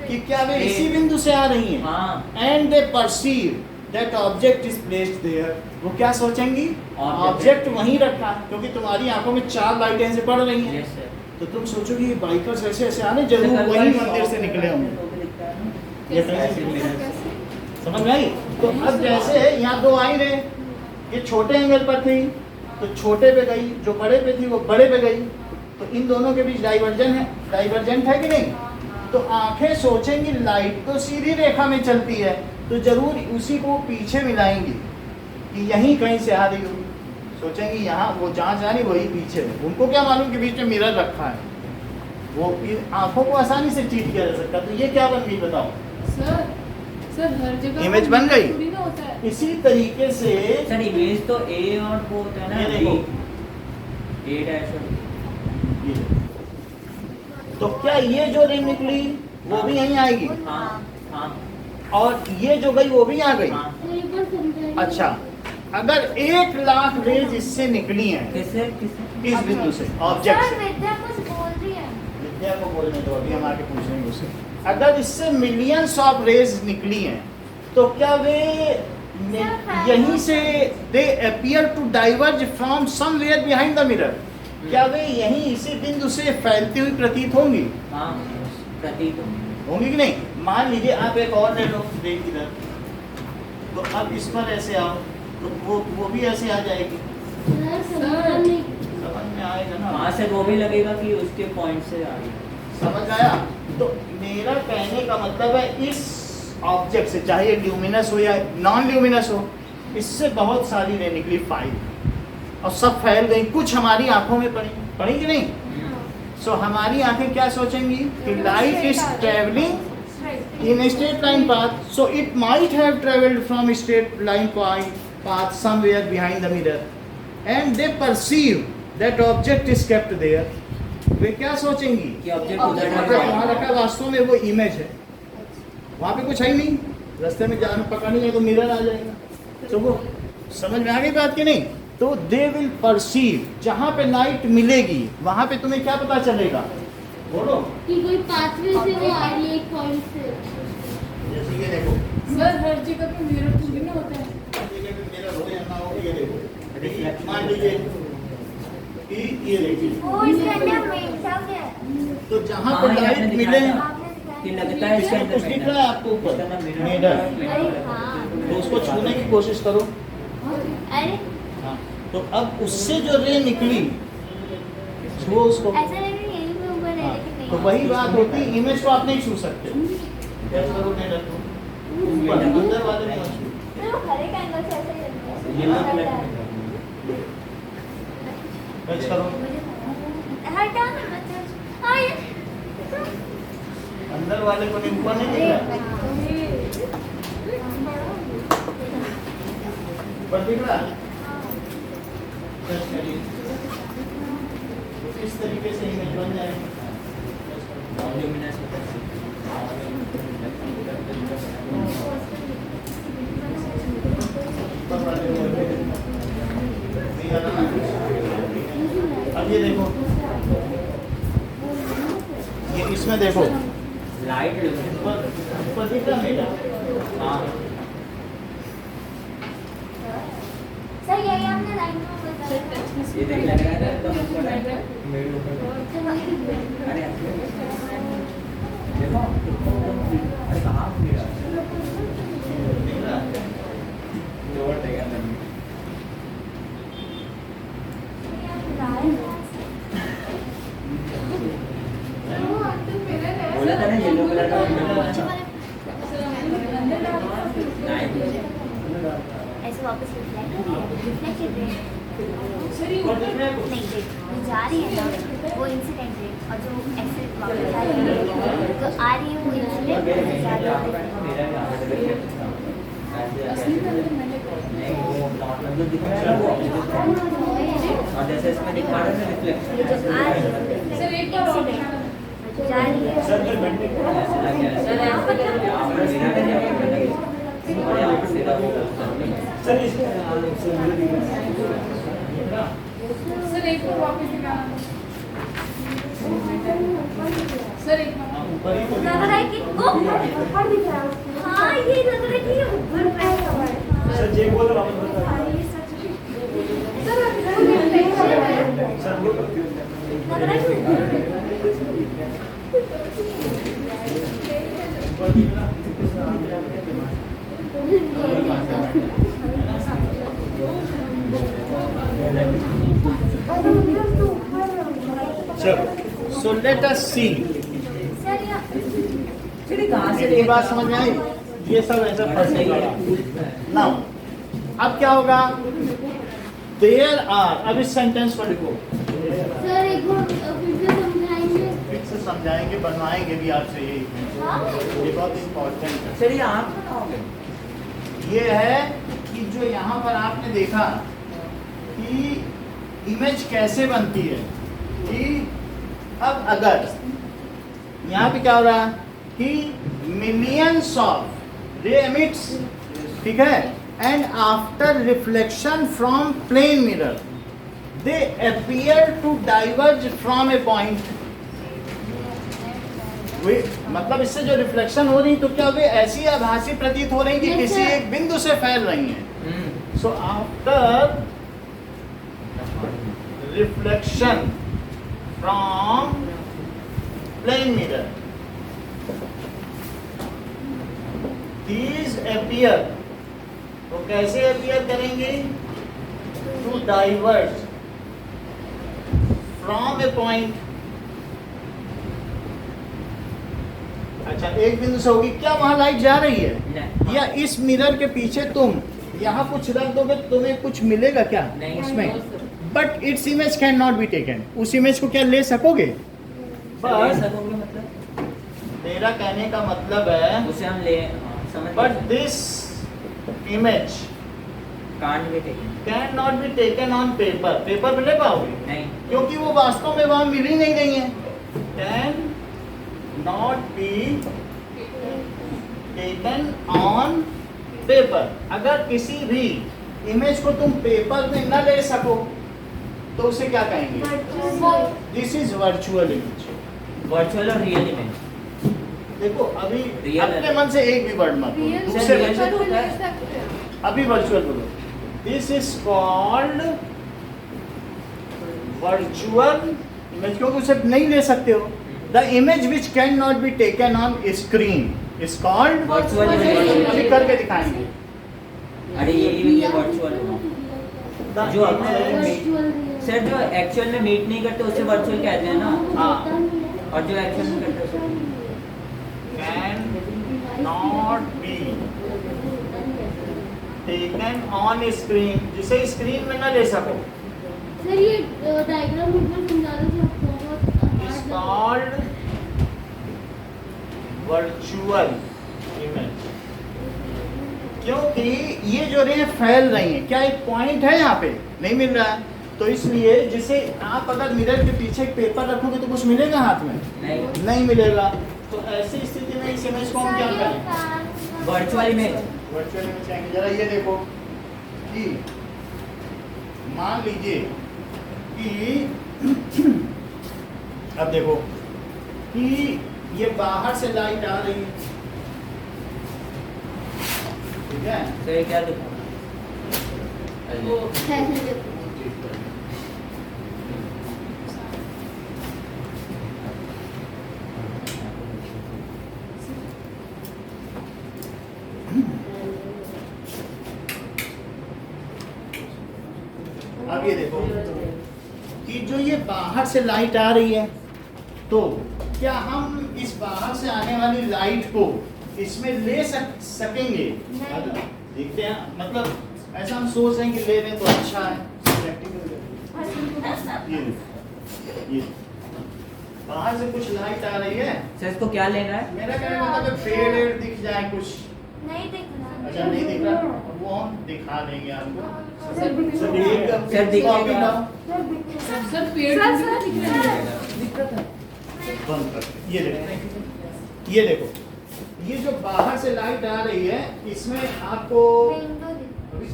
कि क्या वे इसी बिंदु से आ रही हैं? हाँ। And they perceive that object is placed there. वो क्या सोचेंगी? Object वहीं रखा है, क्योंकि तुम्हारी आंखों में 4 लाइटें से पड़ रही हैं। Yes, sir. तो तुम सोचोगे ये बाइकर्स ऐसे ऐसे आने जरूर वही मंदिर से निकले होंगे। ये कैसे? समझ में आई? तो अब जैसे यहाँ 2 आई रहे, ये छोटे एंगल पर थी तो छोटे पे गई, जो बड़े पे थी वो बड़े पे गई, तो इन दोनों के बीच डाइवर्जेंट है कि नहीं? तो आंखें सोचेंगी लाइट तो सीधी रेखा में चलती है, तो जरूर उसी को पीछे मिलाएंगी कि यहीं कहीं से आ रही होगी। सोचेंगी यहाँ वो जहाँ जा रही वही पीछे है। उनको क्या मालूम कि बीच में मिरर रखा है, वो आंखों को आसानी से चीट किया जा सकता। तो ये क्या बन गई बताओ? सर हर जगह इमेज बन गई। थोड़ी ना होता है। इसी तरीके से सर इमेज तो ए और वो होता है ना, ये देखो। ए डैश और ये। तो क्या ये जो रे निकली वो भी यहीं आएगी, हाँ हाँ और ये जो गई वो भी आ गई। हाँ। तो एक बार समझाइए। अच्छा, अगर 1 लाख रेज इससे निकली हैं किससे किससे इस बिंदु से, ऑब्जेक्ट सर से, विद्या कुछ बोल रही है। विद्या को बोलने दो, अभी हम आके पूछेंगे उससे। अगर इससे मिलियंस ऑफ रेज निकली हैं तो क्या वे यहीं से they appear to diverge from somewhere behind the mirror, क्या वे यहीं इसी बिंदु से फैलती हुई प्रतीत होंगी? हाँ प्रतीक होंगी कि नहीं? मान लीजिए आप एक और ले लो देख इधर, तो अब इस पर ऐसे आओ तो वो भी ऐसे आ जाएगी। सर समझा नहीं। समझ में आएगा ना? वहाँ से वो भी लगेगा कि उसके पॉइंट से आ रही है। समझ आया? तो मेरा कहने का मतलब है इस ऑब्जेक्ट से, चाहे ल्यूमिनस हो या नॉन ल्यूमिनस हो, इससे बहुत सारी रे निकली 5, और सब फैल गई, कुछ हमारी आंखों में पड़ी कि नहीं? सो हमारी आंखें क्या सोचेंगी कि light is travelling in straight line path, so it might have travelled from straight line path somewhere behind the mirror, and they perceive that object is kept there. वे क्या सोचेंगी कि ऑब्जेक्ट object उधर वहाँ रखा, वास्तव में वो इमेज है, वहाँ पे कुछ है ही नहीं, रास्ते में जाना पकड़नी है तो मिरर आ जाएगा। तो वो समझ में आ गई बात कि नहीं? तो दे विल परसीव, जहाँ पे लाइट मिलेगी वहाँ पे तुम्हें क्या पता चलेगा? बोलो। कि कोई पाथवे से वो आ रही है एक पॉइंट से। जैसे ये देखो, सर हर जगह पे मिरर थोड़ी ना होता है। मिरर हो या ना हो, ये देखो, मान लीजिए कि ये देखिए, वो इसके अंदर मेन था क्या? तो जहाँ हाँ, पे ये आपने लाइट दिखाया मिले था। कि लगता है इसके अंदर कुछ दिख रहा है आपको ऊपर मिरर, अरे हाँ। तो उसको छूने की कोशिश करो। अरे हाँ, तो अब उससे जो रे निकली, छुओ उसको। ऐसा लग रहा है यहीं पे ऊपर है हाँ, लेकिन नहीं। तो वही बात होती, इमेज को आप नहीं छू सकते। कैसे करो मिरर को? ऊपर अंदर वाले में मत छू। तो वो हर एक एंगल से ऐसा ही ये लगता मतलब है। टच करो, हटा ना मतलब। हाँ ये अंदर वाले को नहीं, ऊपर नहीं दिख रहा, ऊपर दिख रहा है। टच करिए, तो इस तरीके से इमेज बन जाएगी। Luminous ऊपर वाले को नहीं आ रहा ना। अब ये देखो, ये इसमें देखो, लाइट ऊपर दिख रहा मेरा? हाँ सर यही हमने लाइन में बताया। ये देख लग रहा है एकदम ऊपर है। अरे देखो अरे कहाँ गिरा दिख रहा है? जोर देगा नहीं। बोला था ना येलो कलर का ऐसे वापस रिफ्लेक्टेड रे ऊपर दिख रहा है कुछ? नहीं जो जा रही है ना वो इंसिडेंट रे, और जो ऐसे वापस आ रही है तो आ रही है वो इंसिडेंट से जा रही है। और जैसे इसमें दिखा रहे हैं ये जो आ रही रिफ्लेक्शन है सर एक बार और दिखाना। जा रही है। सर फिर बैठने सर सर एक बार वापस दिखाना सर एक बार लग रहा है कि ऊपर दिख रहा है। हाँ ये लग रहा है कि ये ऊपर पैर हुआ है। सर जे बोल रहा हूँ हाँ, ये सच में। सर सर लग रहा है कि चलो, so let us see. Sir ये बात समझ में आई? ये सब ऐसा फंसेगा। नाउ अब क्या होगा? देयर आर, अब इस सेंटेंस को लिखो। सर एक बार फिर से समझाएंगे। फिर से समझाएंगे, बनवाएंगे भी आपसे ये बहुत इम्पोर्टेंट है। सर ये आप बताओगे? ये है कि जो यहाँ पर आपने देखा कि इमेज कैसे बनती है, कि अब अगर यहाँ पे क्या हो रहा है कि मिलियंस ऑफ रे एमिट्स, ठीक है, and after reflection from plane mirror they appear to diverge from a point. मतलब इससे जो रिफ्लेक्शन हो रही तो क्या वे ऐसी आभासी प्रतीत हो रही कि Yes, किसी sir. एक बिंदु से फैल रही हैं। So after reflection from plane mirror these appear, तो कैसे appear करेंगे? To diverge from a point। अच्छा, एक बिंदु से होगी, क्या वहां लाइट जा रही है? नहीं। या इस मिरर के पीछे तुम यहाँ कुछ रख दोगे तुम्हें कुछ मिलेगा क्या नहीं। उसमें? But its image can not be taken. उस इमेज को क्या ले सकोगे? ले सकोगे मतलब? मेरा कहने का मतलब है उसे हम ले समझ but this image can't be taken. Can not be taken on paper. Paper पे ले पाओगे? नहीं। क्योंकि वो वास्तव में वहां मिल ही नहीं रही है। Can not be taken on paper. अगर किसी भी इमेज को तुम पेपर में न ले सको तो उसे क्या कहेंगे? This is virtual image. Virtual और रियल इमेज। देखो अभी Real अपने है। मन से एक भी वर्ड मत बोलो, रियल दूसरे real वर्ड है। तो ले सकते हैं। अभी वर्चुअल बोलो। This is called virtual image, क्योंकि उसे नहीं ले सकते हो। The image which can not be taken on screen is called Virtual अभी image। करके दिखाएंगे। अरे ये वर्चुअल The जो image- सर जो एक्चुअल में मीट नहीं करते उसे वर्चुअल कहते हैं ना, हाँ। और जो एक्चुअल में करते हैं उसे can not be taken on screen, जिसे स्क्रीन में न ले सको सर ये डायग्राम ऊपर समझा दो तो बहुत is hard called virtual image. क्योंकि ये जो रे फैल रही हैं, क्या एक पॉइंट है यहाँ पे? नहीं मिल रहा है। तो इसलिए जिसे आप अगर मिरर के पीछे एक पेपर रखोगे तो कुछ मिलेगा हाथ में? नहीं। नहीं मिलेगा। तो ऐसी स्थिति में इस इमेज को हम क्या करें? Virtual image. वर्चुअल इमेज कहेंगे। जरा ये देखो कि मान लीजिए कि अब देखो कि ये बाहर से लाइट आ रही है, ठीक है? सर ये क्या दिखा? है। अब ये देखो कि जो ये बाहर से लाइट आ रही है, तो क्या हम इस बाहर से आने वाली लाइट को इसमें ले सकेंगे? नहीं। देखते हैं, मतलब ऐसा हम सोच रहे हैं कि ले लें तो अच्छा है। प्रैक्टिकल ये देखो, ये बाहर से कुछ लाइट आ रही है। सर इसको क्या लेना है? मेरा कहने का मतलब पेड़ वेड़ दिख जाए कुछ। नहीं दिख रहा। अच्छा नहीं दिख रहा, वो हम दिखा देंगे आपको। सर सर दिखेगा। सर पेड़ दिख रहा है। नहीं बंद करते। ये देखो ये जो बाहर से लाइट आ रही है इसमें आपको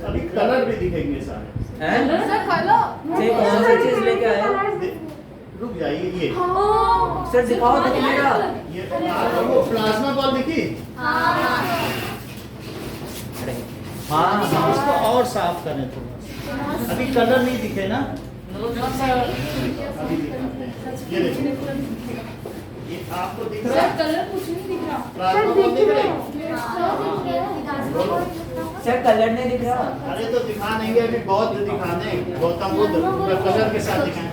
अभी कलर भी दिखेंगे सारे। हैं? सर खोलो। से कौन सा चीज लेके आए? रुक जाइए ये सर दिखाओ तो मेरा। ये आपको प्लाज्मा बॉल दिखी? अरे हाँ इसको और साफ करें थोड़ा सा। अभी कलर नहीं दिखे ना? अभी दिखाते हैं। ये देखो ये आपको दिख रहा सर है कलर कुछ नहीं दिख रहा। प्लाज्मा बॉल दिख रहा है? सर कलर नहीं दिख रहा। अरे तो दिखा देंगे अभी बहुत दिखाने हैं। गौतम बुद्ध पूरा कलर के साथ दिखाएं।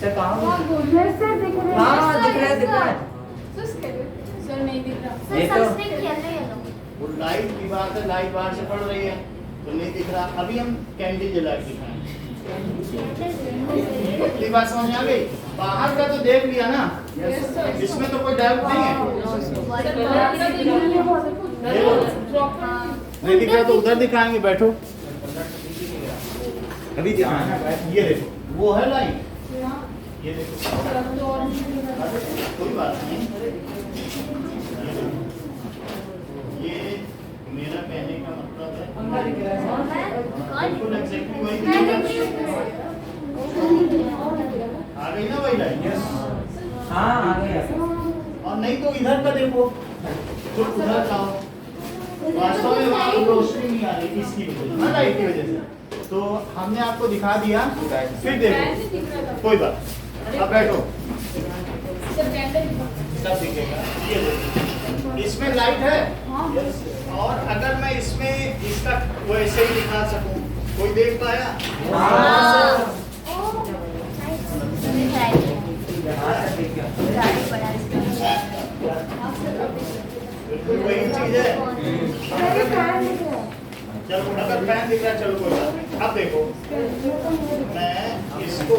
सर कहाँ हाँ है? बोल रहे सर दिख रहा है। हाँ दिख रहा है दिख रहा है। सर नहीं दिख रहा। ये तो वो लाइट की बात है, लाइट बाहर से पड़ रही है तो नहीं दिख रहा। अभी हम कैंडी जला के दिखाएं। ये बात समझ आ गई? बाहर का तो देख लिया ना, इसमें तो कोई डाउट नहीं है। नहीं दिख रहा तो उधर दिखाएंगे, बैठो। अभी दिखाएंगे। ये देखो वो है लाइट, ये देखो कोई बात नहीं। ये मेरा कहने का मतलब है बिल्कुल एग्जैक्टली वही आ गई ना वही लाइट। हाँ आ गया। और नहीं तो इधर का देखो, जो उधर का हो। वास्तव में वहाँ रोशनी नहीं आ रही इसकी वजह से, लाइट की वजह से। तो हमने आपको दिखा दिया, फिर देखो कोई बात। अब बैठो, सब दिखेगा। ये देखो इसमें लाइट है और अगर मैं इसमें इसका वैसे ही दिखा सकूं, कोई देख पाया? हाँ बिल्कुल वही चीज है। चलो अगर फैन दिख रहा है, चलो कोई बात नहीं। अब देखो मैं इसको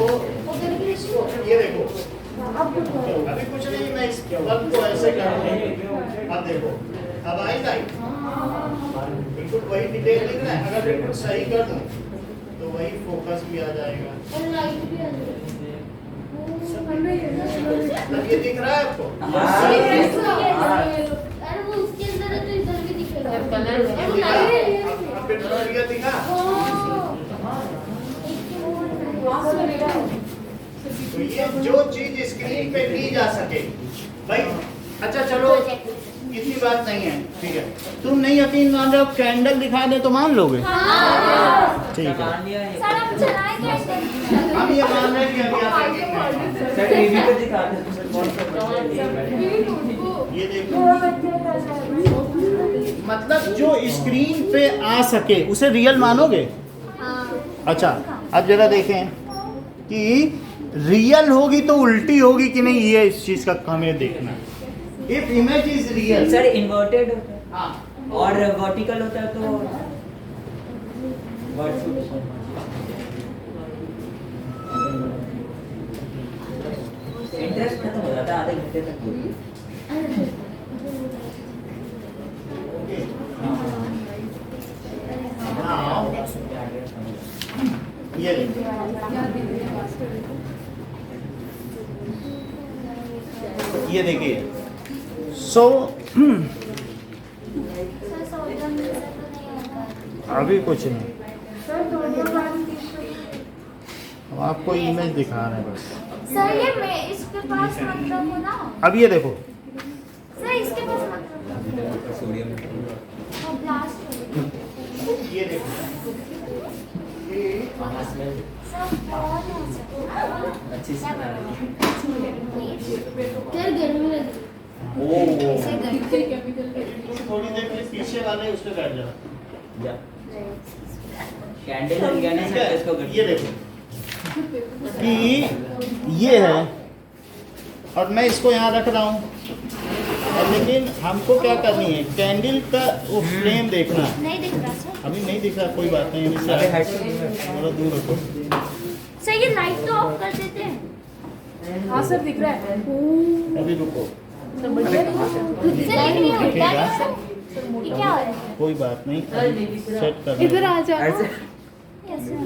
ये देखो अभी कुछ नहीं, मैं इस बल्ब को ऐसे करूँगा। अब देखो अब आई लाइट, बिल्कुल वही डिटेल दिख रहा है। अगर बिल्कुल सही कर दूँ तो वही फोकस भी आ जाएगा। मतलब ये दिख रहा है आपको? अरे वो उसके अंदर है तो इधर भी दिखेगा। ये दिखा? अब फिर थोड़ा रियल दिखा? तो ये जो चीज स्क्रीन पे ली जा सके भाई। अच्छा चलो इतनी बात नहीं है, ठीक है। तुम नहीं यकीन मान रहे हो, कैंडल दिखा दे तो मान लोगे? ठीक है, मान लिया ये। हम ये मान रहे हैं कि अभी आप एक मिनट। सर टीवी पे दिखा दे। ये देखो मतलब जो स्क्रीन पे आ सके उसे रियल मानोगे? अच्छा अब जरा देखें कि रियल होगी तो उल्टी होगी कि नहीं, ये इस चीज का हमें देखना है। If image is real, sir inverted होता है हाँ और वर्टिकल होता है तो इंटरेस्ट खत्म हो जाता है आधे घंटे तक। ये देखो ये देखिए। सो अभी कुछ नहीं, हम आपको इमेज दिखा रहे हैं बस। सर ये मैं इसके पास मतलब हो ना, अब ये देखो सर इसके पास मतलब सोडियम वो ब्लास्ट हो गया। ये देखो ये सर बहुत अच्छी स्मेल आ रही है। सर गर्मी लगी। थोड़ी देर के पीछे वाले उस पे बैठ जाओ। जा कैंडल लग गया ना सर इसको कर। ये देखो कि ये है और मैं इसको यहाँ रख रहा हूँ, लेकिन हमको क्या करनी है, कैंडल का वो फ्लेम देखना है। नहीं दिख रहा सर। अभी नहीं दिख रहा, कोई बात नहीं, अभी अरे से हेड से थोड़ा दूर रखो। सर ये लाइट तो ऑफ कर देते हैं। हाँ सर दिख रहा है। अभी रुको, सर ये नहीं होता दिखेगा? है। ये क्या हो रहा है? कोई बात नहीं, सेट कर इधर आ जा। ऐसे Yes, sir.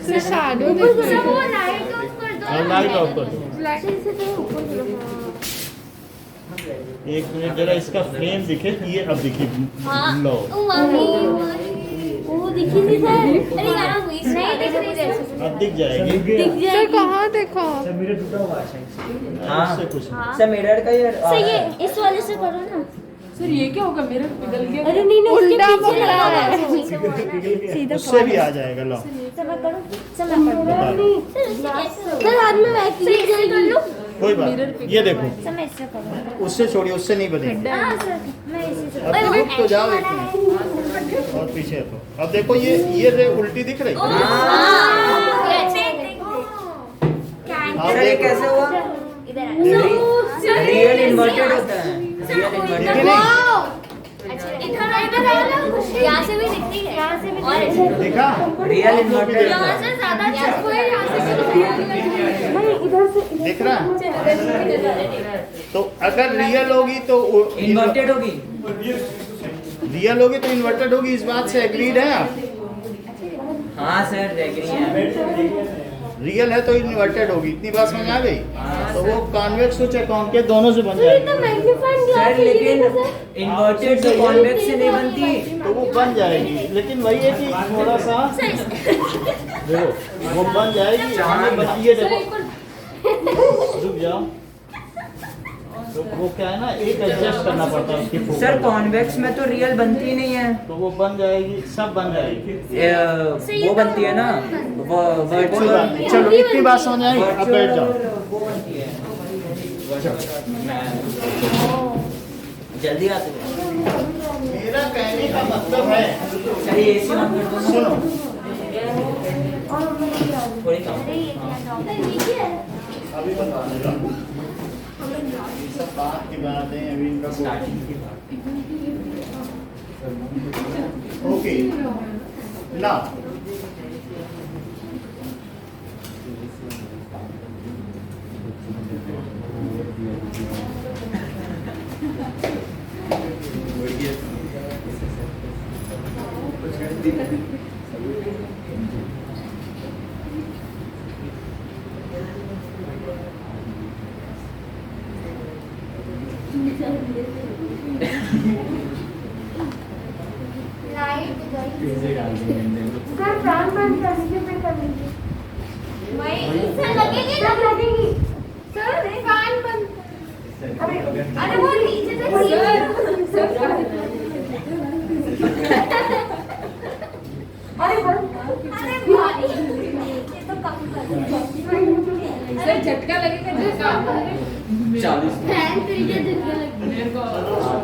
सर शैडो ऊपर करो, वो लाइट ऑफ कर दो ना। लाइट ऑफ कर दो। ब्लैक से तो ऊपर करो। एक मिनट जरा इसका फ्रेम दिखे, ये अब दिखी हाँ लो। वो दिखी नहीं सर। अरे यार हुई नहीं दिख रही है। अब दिख जाएगी। दिख सर जाएगी। कहाँ देखा हाँ। उससे कुछ नहीं। हाँ सर मिरर का ये सर ये इस वाले से करो ना। सर ये क्या होगा मेरा पिघल गया अरे नहीं नहीं, उसके उल्टा पीछे पकड़ा लगाओ। है। पीछे वो है ना। सीधा उससे भी आ जाएगा लो। सर मैं करूँ सर मैं करूँ बता दो। सर हाथ में वैक्स सर इससे कर लो। कोई बात नहीं। ये देखो सर मैं इससे करूँ। उससे छोड़िए, उससे नहीं बनेगी। हाँ सर मैं इसी से अब रुक तो जाओ एक मिनट और पीछे तो। अब देखो ये रे उल्टी दिख रही। हाँ ये अच्छे आप सर ये देखो। कैसे हुआ? इधर रियल इन्वर्टेड होता है। रियल दिखे इन्वर्टेड। नहीं? इधर यहाँ से भी दिखती है यहाँ से भी और देखा? रियल इन्वर्टेड यहाँ होता से है। ज्यादा अच्छा है यहाँ से दिख रहा है? तो अगर रियल होगी तो इन्वर्टेड होगी। रियल होगी तो इन्वर्टेड होगी, इस बात से एग्रीड है आप? हाँ सर एग्री है। रियल है तो इन्वर्टेड होगी, इतनी बात समझ आ गई? हाँ, तो वो कॉन्वेक्स स्विच अकाउंट के दोनों से बन सर इतना जाएगी। मैग्नीफाइंग सर ग्लास लेकिन इन्वर्टेड से कॉन्वेक्स से नहीं बनती। तो वो बन जाएगी, लेकिन वही है कि थोड़ा सा देखो वो बन जाएगी। हमें बनती है, देखो रुक जाओ। तो वो क्या है ना, एक एडजस्ट करना पड़ता है उसकी फोकस। सर कॉन्वेक्स में तो रियल बनती ही नहीं है। तो वो बन जाएगी, सब बन जाएगी। वो बनती है ना कोई बात वर्चुअल। नहीं, चलो इतनी बात समझ आई, अब बैठ जाओ। वो बनती है। जल्दी आते हैं। मेरा कहने का मतलब है, सर ये एसी ऑन कर दो ना। सुनो, थोड़ी कम। अभी बता देगा। ये सब बात की बातें अभी इनका स्टार्टिंग की बात। ओके ना। लाइट गई सर प्राण बंद करके पे कर लीजिए। वही सर लगेगी ना लगेगी सर कान बंद। अरे वो नीचे से अरे बंद। अरे भाई ये तो कम कर सर झटका लगेगा झटका 40। फैन तरीके दिखने लगती है। मेरे को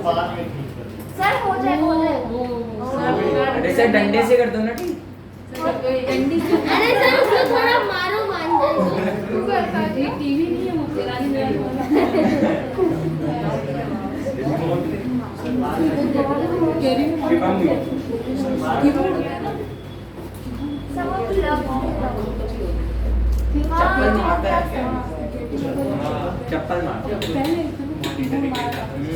बाद में ठीक कर। सर हो जाए अरे सर डंडे से कर दो ना ठीक। अरे सर उसको थोड़ा मारो मान जाएगा। टीवी नहीं है मुझे रानी मेरा कह रही हूँ चप्पल मारता है। चप्पल मारता है।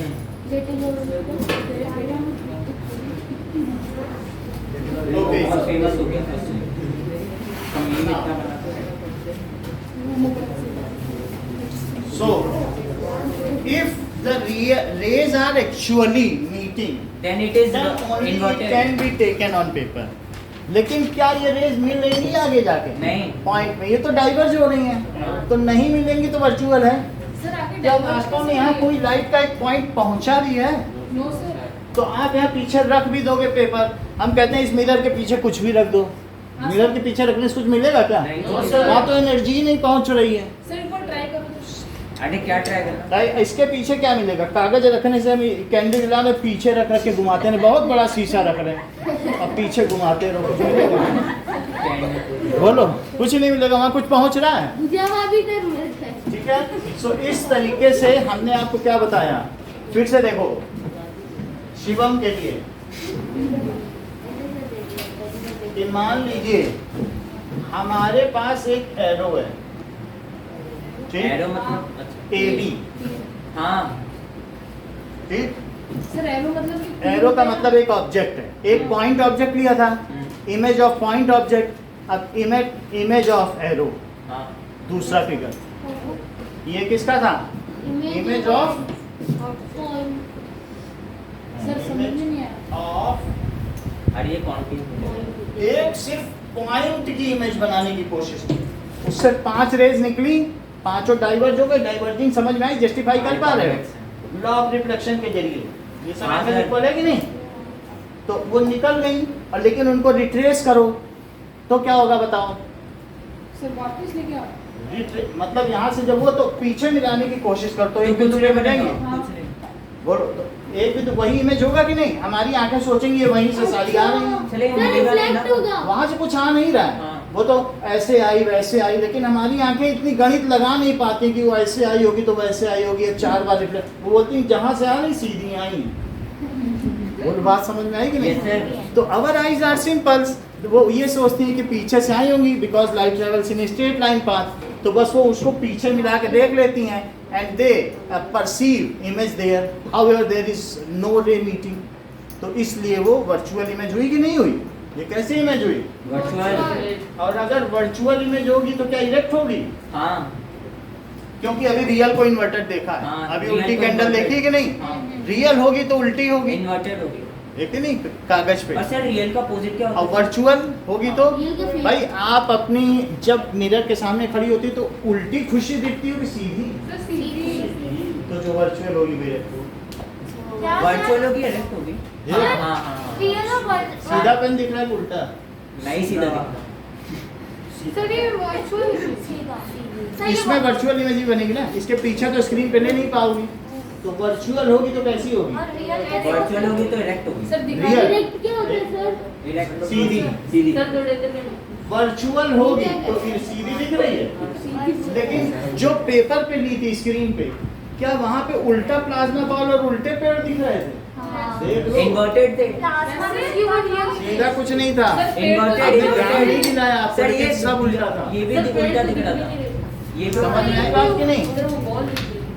ओके बहुत फेमस हो गया था उससे। हम ये इतना बनाते हैं। So, if the rays are actually meeting, Then it is then only it inverted. can be taken on paper. लेकिन क्या ये रेज मिल रही नहीं आगे जाके? नहीं। पॉइंट में ये तो डाइवर्ज हो रही हैं, तो नहीं मिलेंगी तो वर्चुअल है। सर आगे क्या वास्तव में यहाँ कोई लाइट का एक पॉइंट पहुंचा भी है? नो सर तो आप यहाँ पीछे रख भी दोगे पेपर, हम कहते हैं इस मिरर के पीछे कुछ भी रख दो। मिरर के पीछे रखने से कुछ मिलेगा क्या? नहीं। वहाँ तो एनर्जी ही नहीं पहुंच रही है। सर एक बार ट्राई करो तो अरे क्या ट्राई करना? भाई इसके पीछे क्या मिलेगा? कागज रखने से हम कैंडल जला में पीछे रख रख के घुमाते हैं, बहुत बड़ा शीशा रख रहे हैं और पीछे घुमाते रहो, कुछ मिलेगा? बोलो, कुछ नहीं मिलेगा, वहाँ कुछ पहुँच रहा है? जहाँ भी कर मिलता है। ठीक है। सो इस तरीके से हमने आपको क्या बताया, फिर से देखो शिवम के लिए कि मान लीजिए हमारे पास एक एरो है, ठीक, एरो मतलब अच्छा। AB, हाँ ठीक। सर एरो मतलब कि एरो का मतलब एक ऑब्जेक्ट है, एक पॉइंट ऑब्जेक्ट लिया था, इमेज ऑफ पॉइंट ऑब्जेक्ट, अब इमेज ऑफ एरो, हाँ दूसरा फिगर, ये किसका था? इमेज ऑफ सर समझ में नहीं आया। ऑफ अरे ये कॉन्टिन्यू एक सिर्फ पॉइंट की इमेज बनाने की कोशिश की, उससे 5 रेज निकली, पांचों डाइवर्ज हो गए। डाइवर्जिंग समझ में आई? जस्टिफाई कर पा रहे हो लॉ ऑफ रिफ्लेक्शन के जरिए? ये समझ में इक्वल है कि नहीं? तो वो निकल गई, और लेकिन उनको रिट्रेस करो तो क्या होगा बताओ? सर वापस लेके आओ। मतलब यहाँ से जब वो तो पीछे मिलाने की कोशिश कर तो एक दूसरे में रहेंगे। बोलो तो एक भी तो वही इमेज होगा कि नहीं? हमारी आंखें सोचेंगी ये वहीं से सारी आ रही हैं, चले सर रिफ्लेक्ट होगा। वहां से कुछ आ नहीं रहा है। हाँ। वो तो ऐसे आई वैसे आई, लेकिन हमारी आंखें इतनी गणित लगा नहीं पाती कि वो ऐसे आई होगी तो वैसे आई होगी, 4 बार रिफ्लेक्ट। वो बोलती हैं जहां से आ रही सीधी आई। वो बात समझ में आई कि Yes, नहीं? sir. तो अवर आईज आर सिंपल्स, वो ये सोचती हैं कि पीछे से आई होंगी, because light travels in straight line path, तो बस वो उसको पीछे मिला के देख लेती हैं, and they perceive image there, however there is no ray meeting. तो इसलिए वो वर्चुअल इमेज हुई कि नहीं हुई? ये कैसी इमेज हुई? वर्चुअल। और अगर वर्चुअल इमेज होगी तो क्या इरेक्ट होगी? हाँ क्योंकि अभी रियल को इन्वर्टेड देखा है, हाँ, अभी real उल्टी को कैंडल inverted। देखी कि नहीं? हाँ। रियल होगी तो उल्टी होगी, इन्वर्टेड होगी। देखी नहीं कागज पे? और सर रियल का अपोजिट क्या और होता है? वर्चुअल होगी तो Real का face। भाई आप अपनी जब मिरर के सामने खड़ी होती तो उल्टी खुशी दिखती होगी सीधी, सर सीधी। तो जो वर्चुअल होगी मेरे को क्या वर्चुअल होगी इरेक्ट होगी। ये? हाँ हाँ हाँ। रियल और सीधा पेन दिख रहा है कि उल्टा? नहीं सीधा दिख रहा। सर ये वर्चुअल सीधा। इसमें वर्चुअल इमेज ही बनेगी ना, इसके पीछे तो स्क्रीन पे ले नहीं पाओगी, तो वर्चुअल होगी तो कैसी होगी? और रियल कैसे वर्चुअल होगी तो इरेक्ट होगी। सर दिखा Real। डायरेक्ट क्या होता है सर? इरेक्ट सीधी। सीधी। वर्चुअल होगी तो फिर सीधी दिख रही है, लेकिन जो पेपर पे ली थी स्क्रीन पे, क्या वहाँ पे उल्टा प्लाज्मा बॉल और उल्टे पेड़ दिख रहे थे? देख लो, इन्वर्टेड थे। प्लाज्मा में सीधा कुछ नहीं था। इन्वर्टेड आपने ध्यान नहीं दिलाया आपको, सर लेकिन ये सब उल्टा था। ये भी उल्टा दिख रहा था। ये भी समझ में आई बात कि नहीं?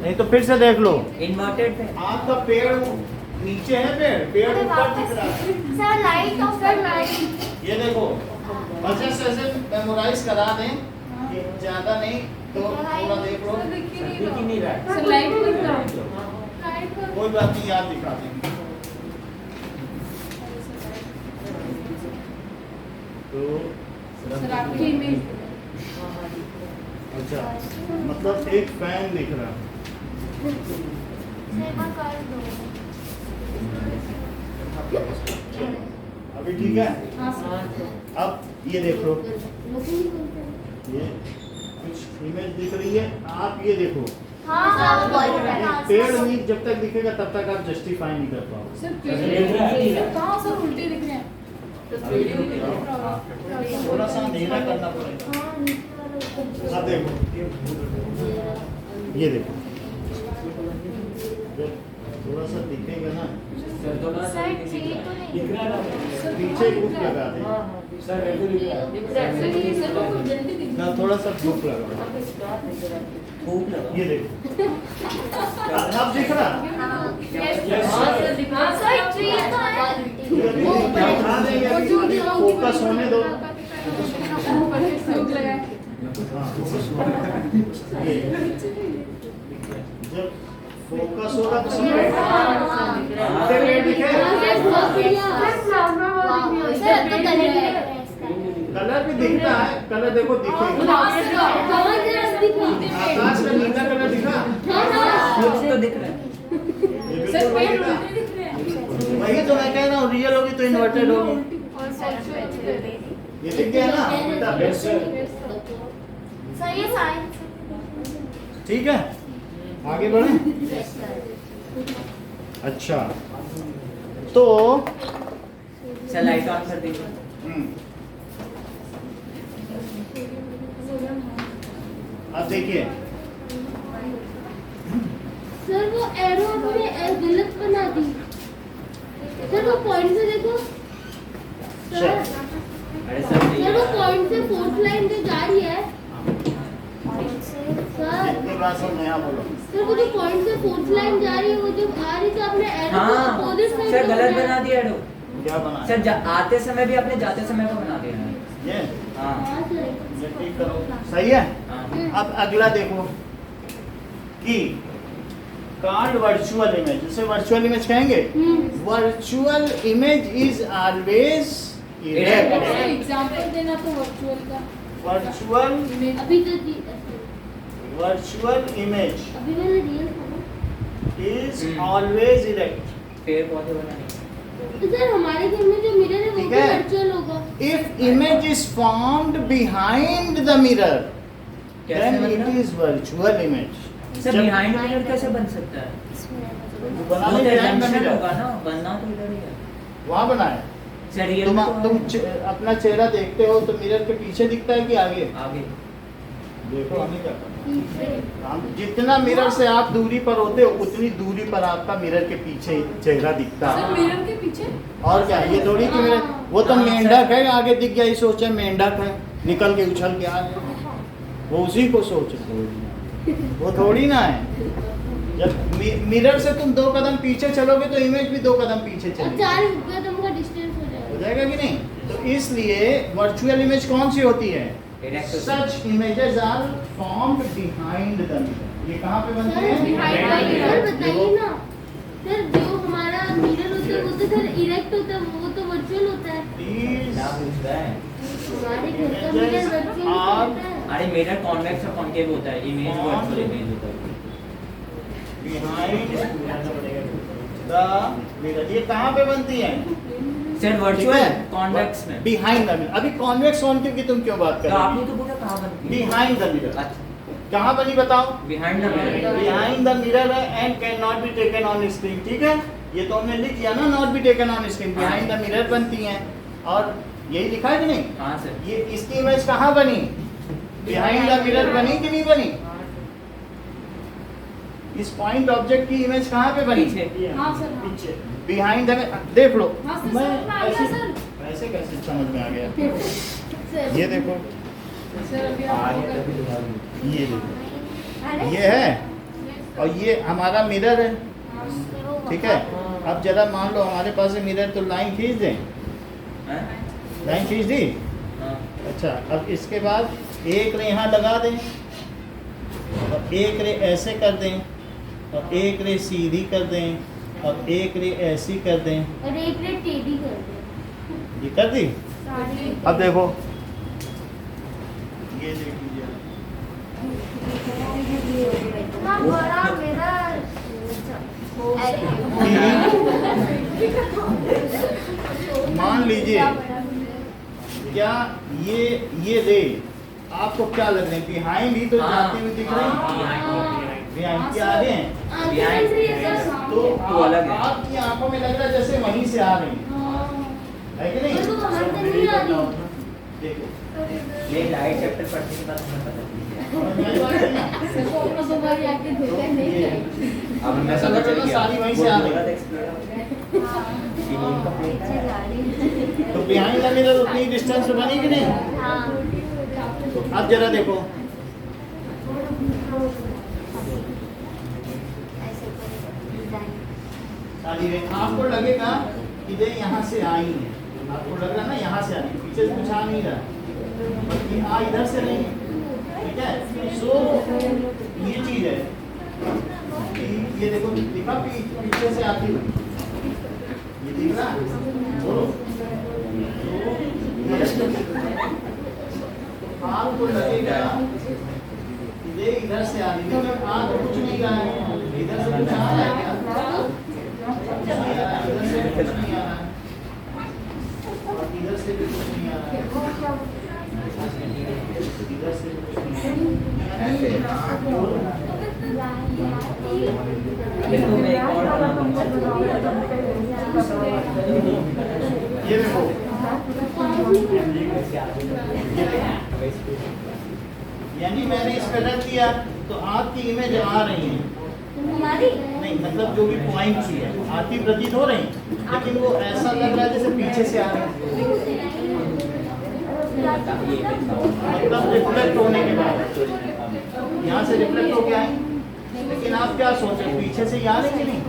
नहीं तो फिर से देख लो, इन्वर्टेड थे। आपका पेड़ नीचे है, पेड़ ऊपर दिख रहा है। Sir light of sir light ये देखो, बच्चे से ऐसे मेमोराइज करा दें कि ज्यादा नहीं तो थोड़ा देख लो, दिख ही नहीं दिख ही नहीं रहा है। सर लाइट दिख रहा है। लाइट पर कोई बात नहीं, याद दिखा देंगे। तो सर आपकी इमेज अच्छा, मतलब एक फैन दिख रहा है। सेवा कर दो। अभी ठीक है? हाँ सर। अब ये देख लो, लोकेशन कौन सा है? ये कुछ इमेज दिख रही है, आप ये देखो, हाँ पेड़ नहीं जब तक दिखेगा तब तक आप जस्टिफाई नहीं कर पाओगे। सर सर, कहाँ सर उल्टे दिख रहे हैं? थोड़ा सा अंधेरा करना पड़ेगा। हाँ नीचे वाला अब देखो, ये देखो, जब थोड़ा सा दिखेगा ना, सर ट्री तो नहीं पीछे ग्रुप लगा दे सर सर वो कुछ जल्दी दिख ना, थोड़ा सा ग्रुप लगा धूप लगा। ये देखो, अब दिख रहा? सर ट्री तो है। उठा देंगे, अभी फोकस होने दो। ऊपर लगाए। ये जब फोकस होगा तो समझ उल्टे पेड़ दिखे? हाँ सर बहुत बढ़िया। सर तो कलर भी लग रहा है इसका। कलर भी दिखता है, कलर देखो दिखेगा। कहाँ जरा दिखा? आकाश में नीला कलर दिखा? कुछ तो दिख रहा है। ये सर बिल्कुल वही पेड़ दिखा। उल्टे दिख रहे हैं। वही तो मैं कह रहा हूँ, रियल होगी तो इन्वर्टेड होगी। और सर ये दिख गया ना उल्टा पेड़? सर ये साइंस ठीक है, आगे बढ़े। अच्छा, तो सर लाइट ऑन कर दीजिए। अब देखिए, सर वो एरो हमने गलत बना दी। सर वो पॉइंट से देखो। सर अरे सर सर वो पॉइंट से फोर्थ लाइन जो जा रही है सर, इतनी बात सब नया बोलो। सर वो जो पॉइंट से फोर्थ लाइन जा रही है वो जो आ रही थी आपने एरो को हाँ अपोजिट साइड सर गलत बना दिया एरो। क्या बना है? सर आते समय भी अपने जाते समय को बना दिया है। ये हाँ हाँ सर ये ठीक करो, सही है। हाँ अब अगला देखो कि कार्ड वर्चुअल इमेज, जिसे वर्चुअल इमेज कहेंगे। Virtual image is always erect. Example देना तो वर्चुअल का वर्चुअल इमेज अभी तो वर्चुअल इमेज अभी मैंने रियल था इज ऑलवेज इरेक्ट। पेड़ पौधे बनाने तो सर हमारे घर में जो मिरर है वो ठीक भी है। वर्चुअल होगा। If image is formed behind the mirror, कैसे then मतलब? it is virtual image. Sir जब- बिहाइंड मिरर कैसे बन सकता है? बना वो तो नहीं behind the assumption mirror। होगा ना, बनना तो इधर ही है। वहाँ बनाए। सर रियल तुम अपना चेहरा देखते हो तो मिरर के पीछे दिखता है कि आगे? आगे देखो हमें क्या करना। हम जितना मिरर से आप दूरी पर होते हो उतनी दूरी पर आपका मिरर के पीछे चेहरा दिखता सर है। मिरर के पीछे और क्या, ये थोड़ी कि मिरर, वो तो हाँ, मेंढक है, आगे दिख गया, ये सोचे मेंढक है, निकल के उछल के आ गया, वो उसी को सोच रहे हैं। वो थोड़ी ना है। जब मिरर से तुम 2 कदम पीछे चलोगे तो इमेज भी 2 कदम पीछे और चलेगी, 4 कदम का डिस्टेंस हो जाएगा। हो जाएगा कि नहीं? तो इसलिए वर्चुअल इमेज कौन सी होती है? Direct होती such images are formed behind the mirror. ये कहाँ पे बनती है? Behind the mirror। सर बताइए ना सर, जो हमारा मिरर होता है वो तो सर इरेक्ट होता है, वो तो वर्चुअल होता है। These क्या पूछ रहा है? हमारे घर का मिरर वर्चुअल होता है। अरे मिरर कॉन्वेक्स और कॉन्केव होता है, इमेज वर्चुअल इमेज होता है। behind the mirror, ये कहाँ पे बनती है? सर वर्चुअल कॉन्वेक्स में। Behind the mirror. अभी कॉन्वेक्स ऑन की तुम क्यों बात कर तो रहे आपने हो? तो बोला कहाँ बनती है? बिहाइंड द मिरर अच्छा कहाँ बनी बताओ? Behind the mirror. Behind the mirror है and can not be taken on screen. ठीक है, ये तो हमने लिख दिया ना, not be taken on screen. Behind the mirror बनती हैं और यही लिखा है कि नहीं? हाँ सर। ये इसकी इमेज कहाँ बनी? बिहाइंड द मिरर बनी कि नहीं बनी? इस पॉइंट ऑब्जेक्ट की इमेज कहाँ पे बनी? पीछे। हाँ सर हाँ। पीछे। बिहाइंड द, देख लो। हाँ सर, मैं समझ में आ गया सर। ऐसे कैसे समझ में आ गया? सर ये देखो, सर अभी आप ये देखो, ये है और ये हमारा मिरर है। ठीक है, अब जरा मान लो हमारे पास है मिरर, तो लाइन खींच दें। हैं? लाइन खींच दी। हाँ। अच्छा, अब इसके बाद एक रे यहाँ लगा दें और एक रे ऐसे कर दें और एक रे सीधी कर दें और एक रे ऐसी कर दें। और एक रेट टेढ़ी कर दो। ये कर दी। सारी अब देखो, ये देख लीजिए, इतना बड़ा मिरर मान लीजिए क्या ये रे आपको क्या लग रहे हैं? बिहाइंड ही तो जाती हुई दिख रही है। बिहाइंड के आगे हैं आगे बन रही है सर। तो वो अलग है। आपकी आंखों में लग रहा है जैसे वहीं से आ रही है। हाँ। है कि नहीं? तो वहाँ से नहीं आ रही। देखो, ये लाइट चैप्टर पढ़ने के बाद हमें पता चल गया। समझ में आई? सर को अपना दोबारा आके धोखा नहीं ये, चाहिए। अब मैं ऐसा समझ लग रहा गया। सारी वहीं से आ रही है। तो बिहाइंड द मिरर उतनी डिस्टेंस पे बनी कि नहीं? तो अब जरा देखो, सारी रे आपको लगेगा कि ये यहाँ से आई है, आपको लग रहा है ना यहाँ से आ रही है, पीछे से कुछ आ नहीं रहा, बल्कि आ इधर से नहीं है। ठीक है, सो ये चीज है कि ये देखो दिखा पीछे से आती हुई, ये दिख रहा है? बोलो। तो आपको लगेगा कि ये इधर से आ रही है, लेकिन आ तो कुछ नहीं रहा है, इधर से कुछ आ रहा है क्या? इधर से भी कुछ नहीं आ रहा है और इधर से भी कुछ नहीं आ रहा है, इधर से भी कुछ नहीं आ रहा है। देखो मैं एक और ये देखो, यानी मैंने इस पे रख दिया तो आपकी इमेज आ रही है, हमारी नहीं मतलब जो भी पॉइंट है आती प्रतीत हो रही, लेकिन वो ऐसा लग रहा है जैसे पीछे से आ रही है, मतलब रिफ्लेक्ट होने के बाद यहाँ से रिफ्लेक्ट होके आई। लेकिन आप क्या सोच रहे, पीछे से याद है कि नहीं?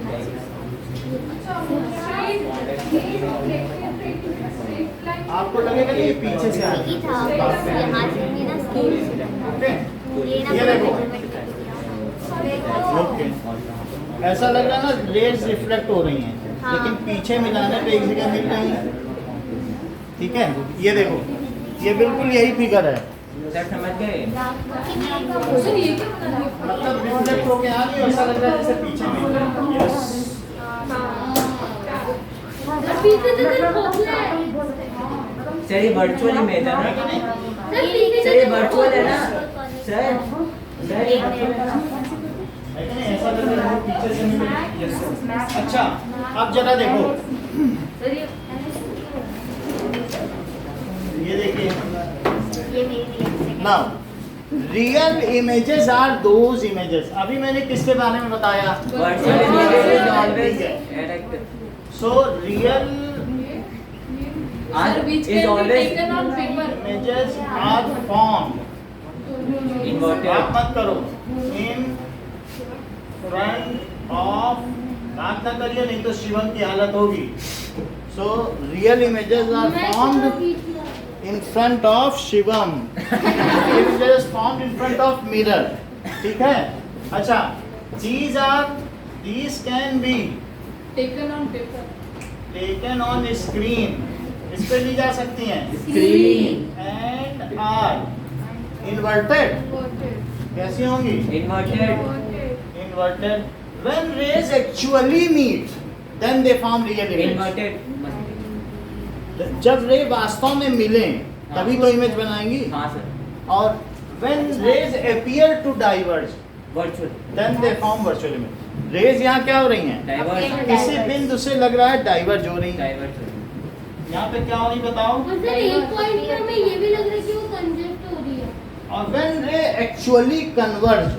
अच्छा, आपको लगेगा कि ये पीछे से आ रही ठीक था, बस यहाँ से भी ना स्केल से है। ओके ये ना ये देखो। देखो ओके ऐसा लग रहा है ना रेज रिफ्लेक्ट हो रही हैं, हाँ। लेकिन पीछे मिलाने पे एक जगह मिल रही हैं। ठीक है, ये देखो ये बिल्कुल यही फिगर है, सर समझ गए? सर ये क्या बना दिया? मतलब रिफ्लेक्ट होके आ रही है, ऐसा लग रहा है जैसे पीछे मिल रही है। यस सर पीछे तो सिर्फ खोखला है। सर ये वर्चुअल इमेज है ना? सर पीछे सर ये वर्चुअल है ना? सर सर ये ऐसा लग रहा है पीछे से मिल रही है। अच्छा अब जरा देखो, ये देखिए ये मेरी reaction now real images are those images. अभी मैंने किसके बारे में बताया? Virtual image is always direct. So real Sir, which is can be always taken on paper. images are formed, आप इन्वर्टेड। मत करो, in front of, बात ना करिए नहीं तो शिवम की हालत होगी। So real images are मैं formed तो खींच लिया। in front of Shivam. Images formed in front of mirror. ठीक है? अच्छा, these can be Taken on paper. taken on screen. इस पे ली जा सकती हैं screen and are inverted. Inverted. कैसी होंगी? Inverted. Inverted. Inverted. When rays actually meet, then they form real image. Inverted. जब रे वास्तव में मिले तभी तो इमेज बनाएंगी। हाँ सर और when rays appear to diverge, virtual then they form virtual image. Rays यहाँ क्या हो रही हैं? डाइवर्स किसी बिंदु से लग रहा है डाइवर्ज हो रही है। डाइवर्स यहाँ पे क्या हो रही बताओ? और सर एक पॉइंट पे हमें ये भी लग रहा है कि वो कंजेस्ट हो रही है। और when ray actually converge,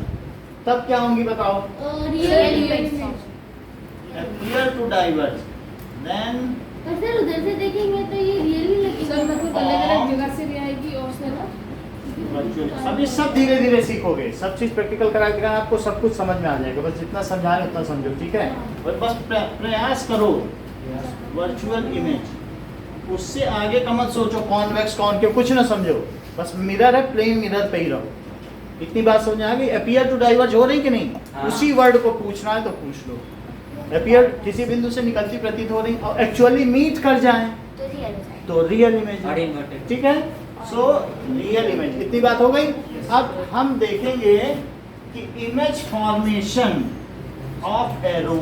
तब क्या होंगी बताओ? Real image. Appear to diverge, then और सर उधर से देखेंगे तो ये रियल ही लगेगी। सर मतलब अलग अलग जगह से भी आएगी और सर virtual। अब ये सब धीरे धीरे सीखोगे, सब चीज प्रैक्टिकल करा के आपको सब कुछ समझ में आ जाएगा। बस जितना समझाए उतना समझो, ठीक है? और बस प्रयास करो वर्चुअल इमेज, उससे आगे का मत सोचो कॉन्वेक्स कॉनकेव कुछ ना समझो, बस मिरर है, प्लेन मिरर पे ही रहो। इतनी बात समझ आ गई? अपीयर टू डाइवर्ज हो रही कि नहीं? हाँ। उसी वर्ड को पूछना है तो पूछ लो। अपीयर किसी बिंदु से निकलती प्रतीत हो रही और एक्चुअली मीट कर जाए तो रियल हो जाएगा। तो रियल इमेज और है। इन्वर्टेड। ठीक है, सो रियल इमेज। इतनी बात हो गई। अब हम देखेंगे कि image formation of arrow.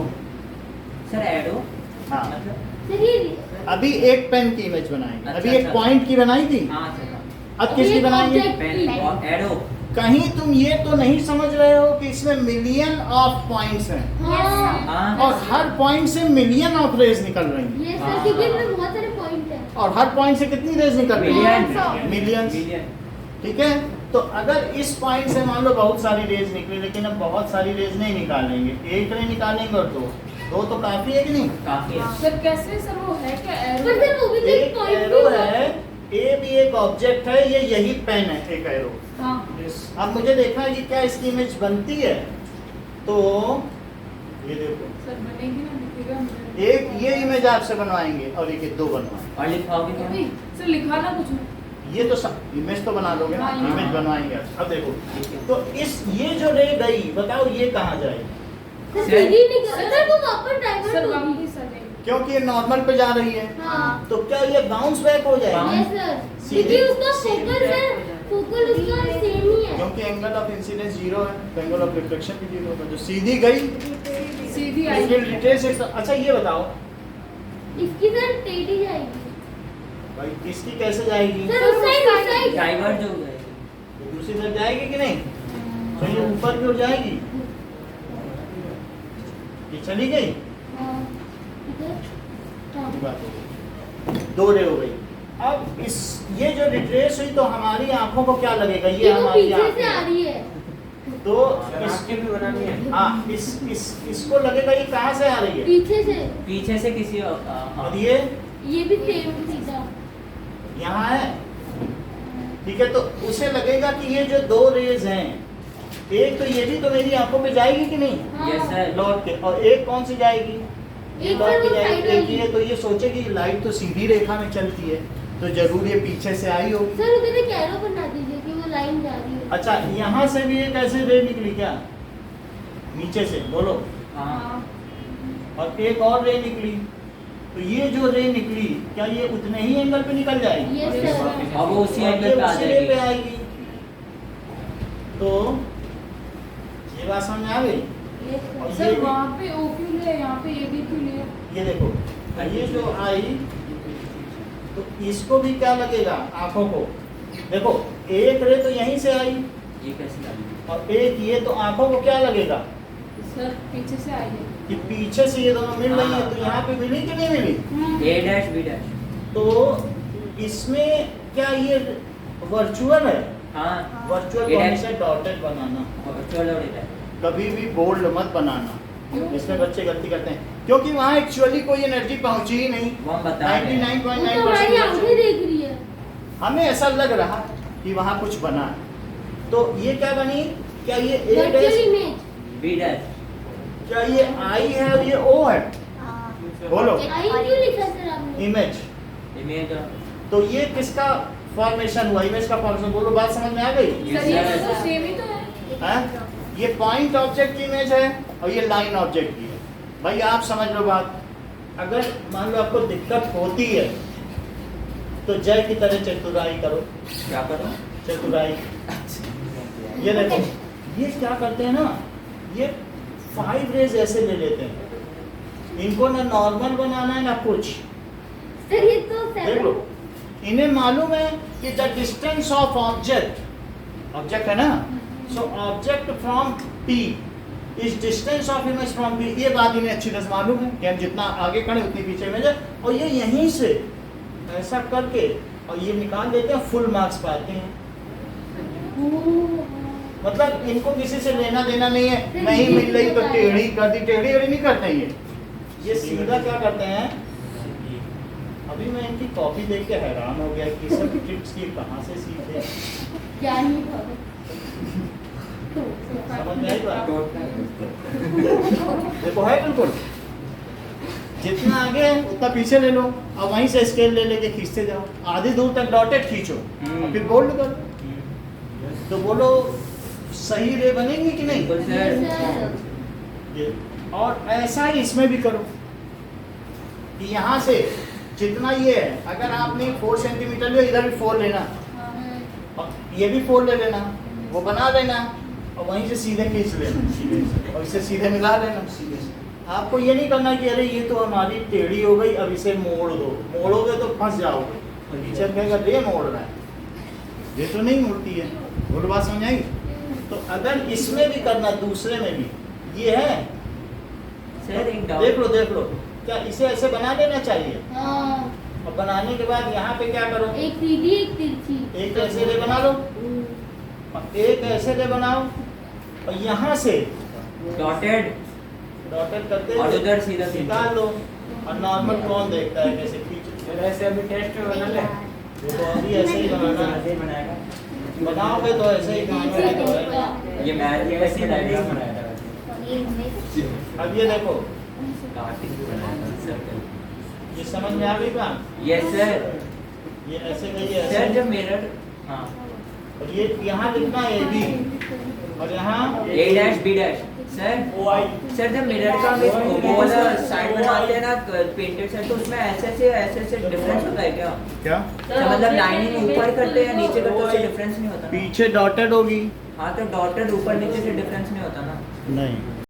Sir arrow हाँ, मतलब सर ये अभी एक पेन की इमेज बनाएंगे, अच्छा, अभी एक अच्छा। पॉइंट की बनाई थी, हाँ सर अब किसकी एक बनाएंगे? object पेन और एरो कहीं तुम ये तो नहीं समझ रहे हो कि इसमें मिलियन ऑफ पॉइंट्स हैं हाँ हाँ और हर पॉइंट से मिलियन ऑफ रेज निकल रही हैं ये हाँ। सर क्योंकि इसमें बहुत सारे पॉइंट हैं। और हर पॉइंट से कितनी रेज निकल रही मिलियन है? मिलियंस। मिलियन ठीक है, तो अगर इस पॉइंट से मान लो बहुत सारी रेज निकली, लेकिन अब बहुत सारी रेज नहीं निकालेंगे, एक रे निकालेंगे और दो तो काफी है कि नहीं? काफी है सर कैसे सर वो है क्या पर एरो? सर वो भी तो एक एक पॉइंट एरो है, ए भी एक ऑब्जेक्ट है, ये यही पेन है एक एरो। हाँ अब मुझे देखना है कि क्या इसकी इमेज बनती है, तो ये देखो सर बनेगी ना, दिखेगा मुझे। एक ये इमेज आपसे बनवाएंगे और एक दो बनवाएंगे। और लिखाओगे अभी क्या? सर लिखा ना कुछ में। ये तो इमेज तो बना लोगे ना, हाँ, इमेज बनवाएंगे। अब देखो, ठीक है। तो इस ये जो रे गई, बताओ ये कहाँ जाएगी? सर सर- सीधी निकल सर वो वापस सर डाइवर्ट होगी। वापस आ जाएगी। क्योंकि ये नॉर्मल पे जा रही है, हाँ तो क्या ये बाउंस बैक हो जाएगी? यस सर सीधी- क्योंकि उसका सीधी फोकल सर फोकल उसका सेम ही है। क्योंकि एंगल ऑफ इंसिडेंस जीरो है, तो एंगल ऑफ रिफ्लेक्शन भी जीरो होगा। जो सीधी गई सीधी इसके आएगी। डिटेल्स अच्छा ये बताओ इसकी सर टेढ़ी जाएगी। भाई इसकी कैसे जाएगी? सर उस साइड डाइवर्ट जो है ये दूसरी तरफ जाएगी कि नहीं? तो ये ऊपर की ओर जाएगी, ये चली गई। हाँ इधर हाँ ये बात हो गई, दो रे हो गई। अब इस ये जो रिट्रेस हुई तो हमारी आंखों को क्या लगेगा? ये ये वो हमारी पीछे आंखें से आ हैं। रही है। तो इसके भी बनानी है। हाँ इसको लगेगा ये कहाँ से आ रही है? पीछे से पीछे से किसी और हाँ ये ये भी सेम सीधा। यहाँ है, ठीक है, तो उसे लगेगा कि ये जो दो रेज हैं, एक तो ये भी तो मेरी आंखों पे जाएगी कि नहीं हाँ। यस सर लौट के, और एक कौन सी जाएगी? ये एक लौट सर के वो जाएगी, साइड एक वाली। ये, तो ये सोचेगी लाइट तो सीधी रेखा में चलती है, तो जरूर ये पीछे से आई होगी। सर उधर एक एरो बना दीजिए कि वो लाइन जा रही है। अच्छा, यहाँ से भी एक ऐसे रे निकली क्या, नीचे से बोलो, हाँ और एक और रे निकली, तो ये जो रे निकली क्या ये उतने ही एंगल पे निकल जाएगी? Yes sir. अब वो उसी और एंगल ये पे आ उसी रे पे जाएगी। आएगी। तो ये बात समझ में आ गई? और ये सर भी- वहाँ पे ओ क्यों लिया, यहाँ पे ए बी क्यों लिया? ये देखो, ये जो आई तो इसको भी क्या लगेगा, आंखों को। देखो एक रे तो यहीं से आई ये कैसे डालेंगे? और एक ये, तो आंखों को क्या लगेगा सर पीछे से आई है। कि पीछे से ये दोनों मिल रही है, तो यहाँ पे मिली कि नहीं मिली? ए डैश बी डैश। तो इसमें क्या ये वर्चुअल है? हाँ वर्चुअल ये को है। हमेशा डॉटेड बनाना, चलो बेटा। कभी भी बोल्ड मत बनाना। इसमें बच्चे गलती करते हैं क्योंकि वहाँ एक्चुअली कोई एनर्जी पहुंची ही नहीं। वो हम बता रहे हैं। 99.9% वो तो हमारी आंखें देख रही है। हमें ऐसा लग रहा कि वहाँ कुछ बना है। तो ये क्या बनी, क्या ये A virtual dash, image. B dash. क्या ये आई है और ये ओ है? बोलो। आई क्यों लिखा सर आपने? Image, image. तो ये किसका फॉर्मेशन हुआ, इमेज का फॉर्मेशन? बोलो, बात समझ में आ गई? ये सर ये सर- तो सेम ही तो है। हैं? ये पॉइंट ऑब्जेक्ट की इमेज है और ये लाइन ऑब्जेक्ट की है। भाई आप समझ लो बात, अगर मान लो आपको दिक्कत होती है तो जय की तरह चतुराई करो। क्या करो? चतुराई, ये देखो, ये क्या करते हैं ना, ये 5 रेज ऐसे ले लेते हैं, इनको ना नॉर्मल बनाना है ना कुछ। सर ये तो देख लो, इन्हें मालूम है कि the distance of object, object है ना, so object from P is distance of image from P। ये बात इन्हें अच्छी तरह से मालूम है कि हम जितना आगे करें उतनी पीछे इमेज है, और ये यहीं से ऐसा करके और ये निकाल देते हैं, फुल मार्क्स पाते हैं। मतलब इनको किसी से लेना देना नहीं है, नहीं मिल रही तो टेढ़ी कर दी, टेढ़ी टेढ़ी नहीं करते ये सीधा क्या करते हैं। अभी मैं इनकी कॉपी देख के हैरान हो गया कि सब ट्रिक्स ये कहाँ से सीखे। ज्ञान नहीं था। समझ में आई बात? देखो है बिल्कुल, जितना आगे है उतना पीछे ले लो और वहीं से स्केल ले लेके खींचते जाओ, आधी दूर तक डॉटेड खींचो और फिर बोल्ड करो। तो बोलो सही रे बनेंगी कि नहीं? बिल्कुल सर। सर ये, और ऐसा ही इसमें भी करो कि यहाँ से जितना ये है, अगर आपने 4 सेंटीमीटर लिया, इधर भी 4 लेना और ये भी 4 ले लेना, वो बना लेना और वहीं से सीधे खींच लेना, सीधे और इसे सीधे मिला लेना। सीधे आपको ये नहीं करना कि अरे ये तो हमारी टेढ़ी हो गई, अब इसे मोड़ दो, मोड़ोगे तो फंस जाओगे और टीचर कहेगा रे मोड़ रहा है, ये तो नहीं मुड़ती है। बोलो बात समझ आई? तो अगर इसमें भी करना, दूसरे में भी ये है, सर एक डाउट। देख लो, क्या इसे ऐसे बना लेना चाहिए? हाँ, और बनाने के बाद यहाँ पे क्या करो, एक सीधी एक तिरछी। एक ऐसे रे बना लो और एक ऐसे रे बनाओ और यहाँ से डॉटेड डॉटेड करते और हुए उधर सीधा निकाल लो। और नॉर्मल कौन देखता है कैसे खींच, ऐसे अभी टेस्ट बना ले। देखो अभी ऐसे ही बनाना है, बनाएगा। बनाओगे तो ऐसे ही बनाना तो है। ये मैथ ये ऐसे डायग्राम बनाया था। अब ये देखो, कार्टिंग बनाया था सर्कल। ये समझ में आ गई बात? Yes sir. ये ऐसे गई है सर ऐसे, जब मिरर, हाँ और ये यहाँ लिखना है AB और यहाँ A dash B dash. Sir sir जब मिरर का वो वाला साइड बनाते हैं ना पेंटेड साइड, तो उसमें ऐसे डिफरेंस होता है क्या? क्या तो मतलब लाइनिंग ऊपर करते हैं या नीचे करते हैं, उससे डिफरेंस नहीं होता ना? पीछे डॉटेड होगी? हाँ तो डॉटेड ऊपर नीचे से डिफरेंस नहीं होता ना? नहीं,